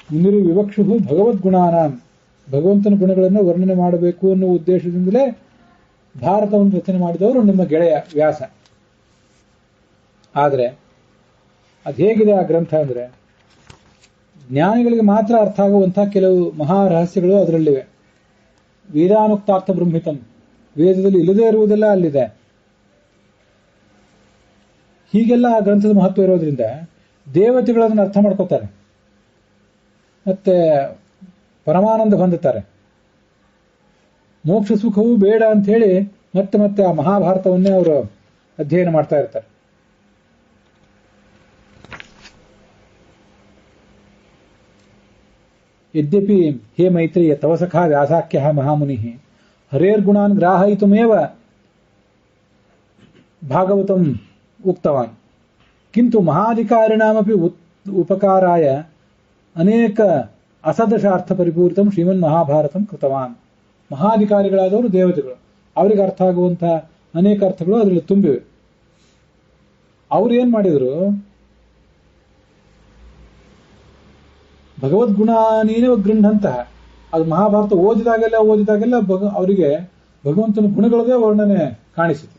ಮುಂದಿರು ವಿವಕ್ಷು ಭಗವದ್ಗುಣಾನ, ಭಗವಂತನ ಗುಣಗಳನ್ನು ವರ್ಣನೆ ಮಾಡಬೇಕು ಅನ್ನುವ ಉದ್ದೇಶದಿಂದಲೇ ಭಾರತವನ್ನು ರಚನೆ ಮಾಡಿದವರು ನಿಮ್ಮ ಗೆಳೆಯ ವ್ಯಾಸ. ಆದರೆ ಅದು ಹೇಗಿದೆ ಆ ಗ್ರಂಥ ಅಂದರೆ, ಜ್ಞಾನಿಗಳಿಗೆ ಮಾತ್ರ ಅರ್ಥ ಆಗುವಂತಹ ಕೆಲವು ಮಹಾರಹಸ್ಯಗಳು ಅದರಲ್ಲಿವೆ. ವೇದಾನುಕ್ತಾರ್ಥ ಬ್ರಹ್ಮಿತಂ, ವೇದದಲ್ಲಿ ಇಲ್ಲದೇ ಇರುವುದೆಲ್ಲ ಅಲ್ಲಿದೆ. ಹೀಗೆಲ್ಲ ಆ ಗ್ರಂಥದ ಮಹತ್ವ ಇರೋದ್ರಿಂದ ದೇವತೆಗಳನ್ನು ಅರ್ಥ ಮಾಡ್ಕೋತಾರೆ, ಮತ್ತೆ ಪರಮಾನಂದ ಹೊಂದುತ್ತಾರೆ. ಮೋಕ್ಷ ಸುಖವೂ ಬೇಡ ಅಂತ ಹೇಳಿ ಮತ್ತೆ ಮತ್ತೆ ಆ ಮಹಾಭಾರತವನ್ನೇ ಅವರು ಅಧ್ಯಯನ ಮಾಡ್ತಾ ಇರ್ತಾರೆ. ಯದ್ಯಪಿ ಹೇ ಮೈತ್ರೇಯ ತವ ಸಖಾ ವ್ಯಾಸಾಖ್ಯ ಮಹಾಮುನಿ ಹರೇರ್ಗುಣಾನ್ ಗ್ರಾಹಯಿತುಮೇವ ಭಾಗವತಂ ಉಕ್ತವಾನ್ ಕಿಂತು ಮಹಾಧಿಕಾರಿಣಾಮಪಿ ಉಪಕಾರಾಯ ಅನೇಕ ಅಸದಶಾರ್ಥ ಪರಿಪೂರಿತಂ ಶ್ರೀಮನ್ ಮಹಾಭಾರತಂ ಕೃತವಾನ್. ಮಹಾಧಿಕಾರಿಗಳಾದವರು ದೇವತೆಗಳು, ಅವರಿಗೆ ಅರ್ಥ ಆಗುವಂತಹ ಅನೇಕ ಅರ್ಥಗಳು ಅದರಲ್ಲಿ ತುಂಬಿವೆ. ಅವ್ರು ಏನ್ ಮಾಡಿದ್ರು, ಭಗವದ್ಗುಣಾನೀನ ಗೃಹಂತಹ, ಅದು ಮಹಾಭಾರತ ಓದಿದಾಗೆಲ್ಲ ಅವರಿಗೆ ಭಗವಂತನ ಗುಣಗಳದೇ ವರ್ಣನೆ ಕಾಣಿಸಿತು.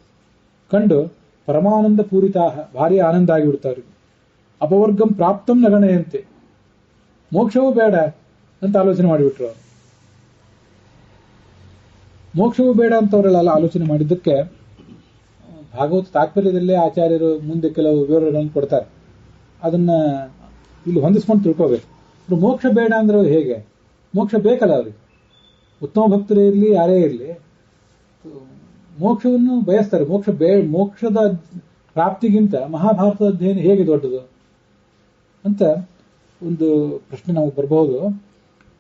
ಕಂಡು ಪರಮಾನಂದ ಪೂರಿತ, ಭಾರಿ ಆನಂದ ಆಗಿಬಿಡ್ತಾರೆ. ಅಪವರ್ಗಂ ಪ್ರಾಪ್ತಂ ನಗಣೆಯಂತೆ, ಮೋಕ್ಷವೂ ಬೇಡ ಅಂತ ಆಲೋಚನೆ ಮಾಡಿಬಿಟ್ರು. ಮೋಕ್ಷವೂ ಬೇಡ ಅಂತ ಅವರೆಲ್ಲ ಆಲೋಚನೆ ಮಾಡಿದ್ದಕ್ಕೆ ಭಾಗವತ ತಾತ್ಪರ್ಯದಲ್ಲೇ ಆಚಾರ್ಯರು ಮುಂದೆ ಕೆಲವು ವಿವರಗಳನ್ನು ಕೊಡ್ತಾರೆ. ಅದನ್ನ ಇಲ್ಲಿ ಹೊಂದಿಸ್ಕೊಂಡು ತಿಳ್ಕೋಬೇಕು. ಮೋಕ್ಷ ಬೇಡ ಅಂದ್ರೆ ಹೇಗೆ? ಮೋಕ್ಷ ಬೇಕಲ್ಲ ಅವರಿಗೆ, ಉತ್ತಮ ಭಕ್ತರೇ ಇರಲಿ ಯಾರೇ ಇರಲಿ ಮೋಕ್ಷವನ್ನು ಬಯಸ್ತಾರೆ. ಮೋಕ್ಷದ ಪ್ರಾಪ್ತಿಗಿಂತ ಮಹಾಭಾರತದ ಅಧ್ಯಯನ ಹೇಗೆ ದೊಡ್ಡದು ಅಂತ ಒಂದು ಪ್ರಶ್ನೆ ನಾವು ಬರಬಹುದು.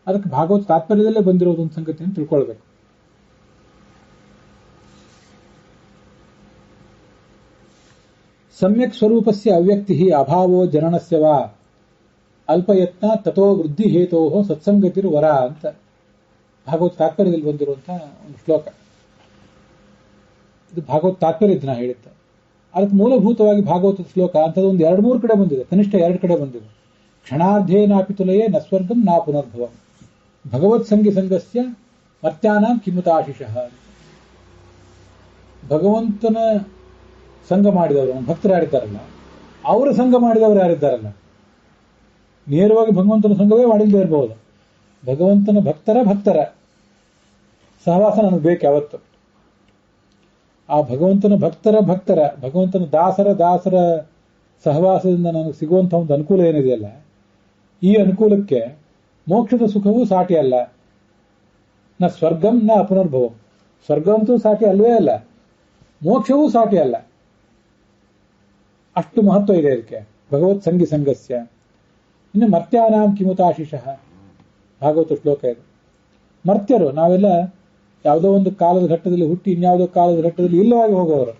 ಅದಕ್ಕೆ ಭಾಗವತ ತಾತ್ಪರ್ಯದಲ್ಲೇ ಬಂದಿರೋದು ಒಂದು ಸಂಗತಿಯನ್ನು ತಿಳ್ಕೊಳ್ಬೇಕು. ಸಮ್ಯಕ್ ಸ್ವರೂಪಸ್ಯ ಅವ್ಯಕ್ತಿ ಅಭಾವೋ ಜನನಸ್ಯ ವಾ ಅಲ್ಪಯತ್ನ ತಥೋ ವೃದ್ಧಿ ಹೇತೋ ಸತ್ಸಂಗತಿರು ವರ ಅಂತ ಭಾಗವತ ತಾತ್ಪರ್ಯದಲ್ಲಿ ಬಂದಿರುವಂತಹ ಒಂದು ಶ್ಲೋಕ. ಇದು ಭಾಗವತ ತಾತ್ಪರ್ಯದ ನಾ ಹೇಳಿದ್ದೆ. ಅದಕ್ಕೆ ಮೂಲಭೂತವಾಗಿ ಭಾಗವತದ ಶ್ಲೋಕ ಅಂಥದ್ದು ಒಂದು 2-3 ಕಡೆ ಬಂದಿದೆ, ಕನಿಷ್ಠ 2 ಕಡೆ ಬಂದಿದೆ. ಕ್ಷಣಾರ್ಧೇನಾಪಿತುಲಯೇ ನ ಸ್ವರ್ಗಂ ನಾ ಪುನರ್ಭವಂ ಭಗವತ್ ಸಂಗಿ ಸಂಗಸ್ಯ ಮರ್ತ್ಯಾನಾಂ ಕಿಮುತಾಶಿಷಃ. ಭಗವಂತನ ಸಂಘ ಮಾಡಿದವರು, ಭಕ್ತರು ಯಾರಿದ್ದಾರಲ್ಲ, ಅವರ ಸಂಘ ಮಾಡಿದವರು ಯಾರಿದ್ದಾರಲ್ಲ, ನೇರವಾಗಿ ಭಗವಂತನ ಸಂಘವೇ ಮಾಡಿಲ್ಲದೆ ಇರಬಹುದು. ಭಗವಂತನ ಭಕ್ತರ ಸಹವಾಸ ನನಗೆ ಬೇಕು ಯಾವತ್ತು. ಆ ಭಗವಂತನ ಭಕ್ತರ ಭಗವಂತನ ದಾಸರ ಸಹವಾಸದಿಂದ ನನಗೆ ಸಿಗುವಂತಹ ಒಂದು ಅನುಕೂಲ ಏನಿದೆಯಲ್ಲ, ಈ ಅನುಕೂಲಕ್ಕೆ ಮೋಕ್ಷದ ಸುಖವೂ ಸಾಟಿ ಅಲ್ಲ. ನ ಸ್ವರ್ಗಂ ನ ಪುನರ್ಭವಂ, ಸ್ವರ್ಗ ಅಂತೂ ಸಾಟಿ ಅಲ್ವೇ ಅಲ್ಲ, ಮೋಕ್ಷವೂ ಸಾಟಿ ಅಲ್ಲ. ಅಷ್ಟು ಮಹತ್ವ ಇದೆ ಇದಕ್ಕೆ ಭಗವತ್ ಸಂಗಿ ಸಂಗಸ್ಯ. ಇನ್ನು ಮರ್ತ್ಯಾನಾಂ ಕಿಮುತಾಶಿಷಃ ಭಾಗವತ ಶ್ಲೋಕ ಇದು. ಮರ್ತ್ಯರು ನಾವೆಲ್ಲ ಯಾವುದೋ ಒಂದು ಕಾಲದ ಘಟ್ಟದಲ್ಲಿ ಹುಟ್ಟಿ ಇನ್ಯಾವುದೋ ಕಾಲದ ಘಟ್ಟದಲ್ಲಿ ಇಲ್ಲವಾಗಿ ಹೋಗೋರು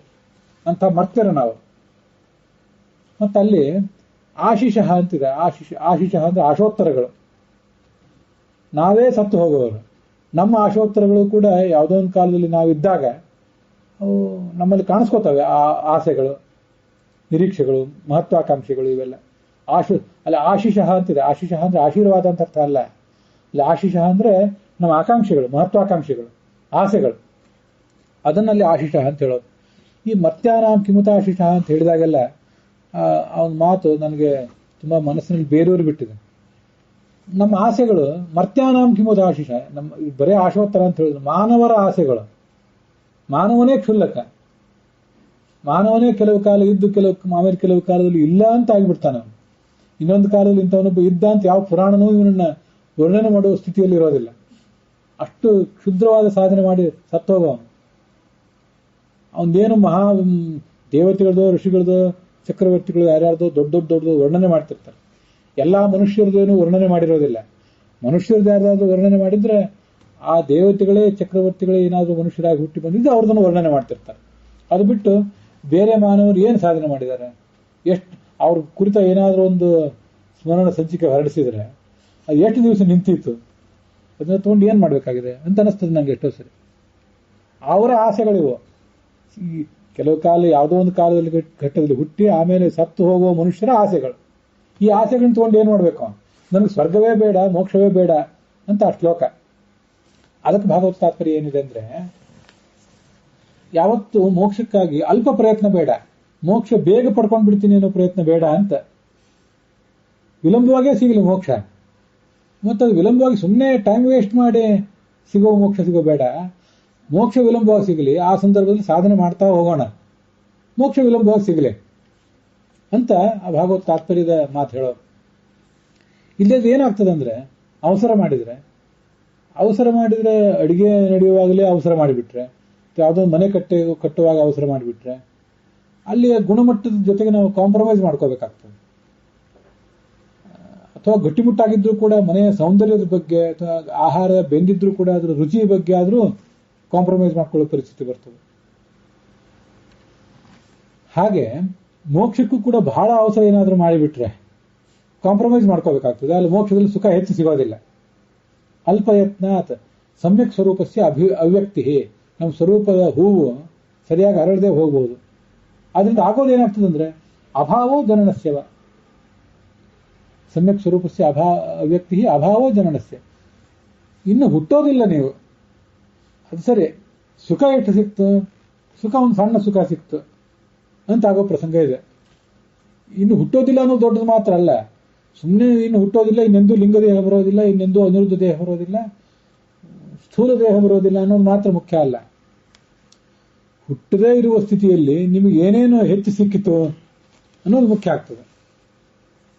ಅಂತ ಮರ್ತ್ಯರು ನಾವು. ಮತ್ತಲ್ಲಿ ಆಶಿಷಃ ಅಂತಿದೆ. ಆಶಿಷಃ ಅಂದ್ರೆ ಆಶೋತ್ತರಗಳು. ನಾವೇ ಸತ್ತು ಹೋಗುವವರು. ನಮ್ಮ ಆಶೋತ್ತರಗಳು ಕೂಡ ಯಾವುದೋ ಒಂದು ಕಾಲದಲ್ಲಿ ನಾವಿದ್ದಾಗ ಅವು ನಮ್ಮಲ್ಲಿ ಕಾಣಿಸ್ಕೋತವೆ. ಆ ಆಸೆಗಳು, ನಿರೀಕ್ಷೆಗಳು, ಮಹತ್ವಾಕಾಂಕ್ಷೆಗಳು ಇವೆಲ್ಲ ಅಲ್ಲಿ ಆಶಿಷಃ ಅಂತಿದೆ. ಆಶಿಷಃ ಅಂದ್ರೆ ಆಶೀರ್ವಾದ ಅಂತ ಅರ್ಥ ಅಲ್ಲ. ಇಲ್ಲಿ ಆಶಿಷಃ ಅಂದ್ರೆ ನಮ್ಮ ಆಕಾಂಕ್ಷೆಗಳು, ಮಹತ್ವಾಕಾಂಕ್ಷೆಗಳು, ಆಸೆಗಳು, ಅದನ್ನಲ್ಲಿ ಆಶಿಷಃ ಅಂತ ಹೇಳೋದು. ಈ ಮರ್ತ್ಯಾನಾಂ ಕಿಮುತಾಶಿಷಃ ಅಂತ ಹೇಳಿದಾಗೆಲ್ಲ ಅವನ ಮಾತು ನನಗೆ ತುಂಬಾ ಮನಸ್ಸಿನಲ್ಲಿ ಬೇರೂರು ಬಿಟ್ಟಿದೆ. ನಮ್ಮ ಆಸೆಗಳು ಮರ್ತ್ಯಾನಾಂ ಕಿಮುತಾಶಿಷ, ನಮ್ಮ ಬರೇ ಆಶೋತ್ತರ ಅಂತ ಹೇಳಿದ್ರು ಮಾನವರ ಆಸೆಗಳು. ಮಾನವನೇ ಕ್ಷುಲ್ಲಕ, ಮಾನವನೇ ಕೆಲವು ಕಾಲ ಇದ್ದು ಆಮೇಲೆ ಕೆಲವು ಕಾಲದಲ್ಲಿ ಇಲ್ಲ ಅಂತ ಆಗಿಬಿಡ್ತಾನೆ ಅವನು. ಇನ್ನೊಂದು ಕಾಲದಲ್ಲಿ ಇಂಥವನೊಬ್ಬ ಇದ್ದ ಅಂತ ಯಾವ ಪುರಾಣನೂ ಇವನನ್ನ ವರ್ಣನೆ ಮಾಡುವ ಸ್ಥಿತಿಯಲ್ಲಿ ಇರೋದಿಲ್ಲ. ಅಷ್ಟು ಕ್ಷುದ್ರವಾದ ಸಾಧನೆ ಮಾಡಿ ಸತ್ತೋಗ ಅವನು. ಅವನದೇನು ಮಹಾ ದೇವತೆಗಳದೋ ಋಷಿಗಳದೋ ಚಕ್ರವರ್ತಿಗಳು ಯಾರ್ಯಾರ್ದೋ ದೊಡ್ಡದು ವರ್ಣನೆ ಮಾಡ್ತಿರ್ತಾರೆ. ಎಲ್ಲಾ ಮನುಷ್ಯರದೇನು ವರ್ಣನೆ ಮಾಡಿರೋದಿಲ್ಲ. ಮನುಷ್ಯರದ್ದು ಯಾರ್ದಾದ್ರೂ ವರ್ಣನೆ ಮಾಡಿದ್ರೆ ಆ ದೇವತೆಗಳೇ ಚಕ್ರವರ್ತಿಗಳೇ ಏನಾದರೂ ಮನುಷ್ಯರಾಗಿ ಹುಟ್ಟಿ ಬಂದಿದ್ದು ಅವ್ರದನ್ನು ವರ್ಣನೆ ಮಾಡ್ತಿರ್ತಾರೆ. ಅದು ಬಿಟ್ಟು ಬೇರೆ ಮಾನವರು ಏನು ಸಾಧನೆ ಮಾಡಿದ್ದಾರೆ, ಎಷ್ಟು ಅವ್ರ ಕುರಿತ ಏನಾದರೂ ಒಂದು ಸ್ಮರಣ ಸಂಚಿಕೆ ಹೊರಡಿಸಿದ್ರೆ ಅದು ಎಷ್ಟು ದಿವಸ ನಿಂತಿತ್ತು, ಅದನ್ನ ತಗೊಂಡು ಏನು ಮಾಡಬೇಕಾಗಿದೆ ಅಂತ ಅನಿಸ್ತದೆ ನಂಗೆ ಎಷ್ಟೋ ಸರಿ. ಅವರ ಆಸೆಗಳಿವು. ಈ ಕೆಲವು ಕಾಲ ಯಾವುದೋ ಒಂದು ಕಾಲದಲ್ಲಿ ಘಟ್ಟದಲ್ಲಿ ಹುಟ್ಟಿ ಆಮೇಲೆ ಸತ್ತು ಹೋಗುವ ಮನುಷ್ಯರ ಆಸೆಗಳು. ಈ ಆಸೆಗಳನ್ನ ತಗೊಂಡು ಏನು ಮಾಡಬೇಕು, ನನಗೆ ಸ್ವರ್ಗವೇ ಬೇಡ ಮೋಕ್ಷವೇ ಬೇಡ ಅಂತ ಆ ಶ್ಲೋಕ. ಅದಕ್ಕೆ ಭಾಗವತ ತಾತ್ಪರ್ಯ ಏನಿದೆ ಅಂದ್ರೆ, ಯಾವತ್ತು ಮೋಕ್ಷಕ್ಕಾಗಿ ಅಲ್ಪ ಪ್ರಯತ್ನ ಬೇಡ, ಮೋಕ್ಷ ಬೇಗ ಪಡ್ಕೊಂಡು ಬಿಡ್ತೀನಿ ಅನ್ನೋ ಪ್ರಯತ್ನ ಬೇಡ ಅಂತ. ವಿಳಂಬವಾಗೇ ಸಿಗಲಿ ಮೋಕ್ಷ, ಮತ್ತು ಅದು ವಿಳಂಬವಾಗಿ ಸುಮ್ಮನೆ ಟೈಮ್ ವೇಸ್ಟ್ ಮಾಡಿ ಸಿಗೋ ಮೋಕ್ಷ ಸಿಗೋ ಬೇಡ. ಮೋಕ್ಷ ವಿಳಂಬವಾಗಿ ಸಿಗಲಿ, ಆ ಸಂದರ್ಭದಲ್ಲಿ ಸಾಧನೆ ಮಾಡ್ತಾ ಹೋಗೋಣ, ಮೋಕ್ಷ ವಿಳಂಬವಾಗಿ ಸಿಗಲಿ ಅಂತ ಆ ಭಾಗವತ ತಾತ್ಪರ್ಯದ ಮಾತು ಹೇಳೋರು. ಇಲ್ಲದ ಏನಾಗ್ತದಂದ್ರೆ, ಅವಸರ ಮಾಡಿದ್ರೆ ಅಡಿಗೆ ನಡೆಯುವಾಗಲೇ ಅವಸರ ಮಾಡಿಬಿಟ್ರೆ, ಯಾವುದೋ ಮನೆ ಕಟ್ಟುವಾಗ ಅವಸರ ಮಾಡಿಬಿಟ್ರೆ, ಅಲ್ಲಿ ಗುಣಮಟ್ಟದ ಜೊತೆಗೆ ನಾವು ಕಾಂಪ್ರಮೈಸ್ ಮಾಡ್ಕೋಬೇಕಾಗ್ತದೆ. ಅಥವಾ ಗಟ್ಟಿಮುಟ್ಟಾಗಿದ್ರು ಕೂಡ ಮನೆಯ ಸೌಂದರ್ಯದ ಬಗ್ಗೆ ಅಥವಾ ಆಹಾರ ಬೆಂದಿದ್ರು ಕೂಡ ಅದರ ರುಚಿ ಬಗ್ಗೆ ಆದರೂ ಕಾಂಪ್ರಮೈಸ್ ಮಾಡ್ಕೊಳ್ಳೋ ಪರಿಸ್ಥಿತಿ ಬರ್ತದೆ. ಹಾಗೆ ಮೋಕ್ಷಕ್ಕೂ ಕೂಡ ಬಹಳ ಅವಸರ ಏನಾದರೂ ಮಾಡಿಬಿಟ್ರೆ ಕಾಂಪ್ರಮೈಸ್ ಮಾಡ್ಕೋಬೇಕಾಗ್ತದೆ. ಅಲ್ಲಿ ಮೋಕ್ಷದಲ್ಲಿ ಸುಖ ಹೆಚ್ಚು ಸಿಗೋದಿಲ್ಲ. ಅಲ್ಪಯತ್ನಾತ್ ಸಮ್ಯಕ್ ಸ್ವರೂಪಸ್ಯ ಅವ್ಯಕ್ತಿ, ನಮ್ಮ ಸ್ವರೂಪದ ಹೂವು ಸರಿಯಾಗಿ ಅರಳದೆ ಹೋಗ್ಬೋದು. ಅದರಿಂದ ಆಗೋದೇನಾಗ್ತದಂದ್ರೆ ಅಭಾವೋ ಜನನಸ್ಯವ, ಸಮ್ಯಕ್ ಸ್ವರೂಪಸ್ಯ ಅವ್ಯಕ್ತಿ ಅಭಾವೋ ಜನನಸ್ಯ. ಇನ್ನು ಹುಟ್ಟೋದಿಲ್ಲ ನೀವು, ಅದು ಸರಿ, ಸುಖ ಎಷ್ಟು ಸಿಕ್ತು, ಸುಖ ಒಂದು ಸಣ್ಣ ಸುಖ ಸಿಕ್ತು ಅಂತ ಆಗೋ ಪ್ರಸಂಗ ಇದೆ. ಇನ್ನು ಹುಟ್ಟೋದಿಲ್ಲ ಅನ್ನೋದು ದೊಡ್ಡದು ಮಾತ್ರ ಅಲ್ಲ, ಸುಮ್ಮನೆ ಇನ್ನು ಹುಟ್ಟೋದಿಲ್ಲ, ಇನ್ನೆಂದೂ ಲಿಂಗ ದೇಹ ಬರೋದಿಲ್ಲ, ಇನ್ನೆಂದೂ ಅನಿರುದ್ಧ ದೇಹ ಬರೋದಿಲ್ಲ, ಸ್ಥೂಲ ದೇಹ ಬರೋದಿಲ್ಲ ಅನ್ನೋದು ಮಾತ್ರ ಮುಖ್ಯ ಅಲ್ಲ. ಹುಟ್ಟದೇ ಇರುವ ಸ್ಥಿತಿಯಲ್ಲಿ ನಿಮಗೆ ಏನೇನು ಹೆಚ್ಚು ಸಿಕ್ಕಿತು ಅನ್ನೋದು ಮುಖ್ಯ ಆಗ್ತದೆ.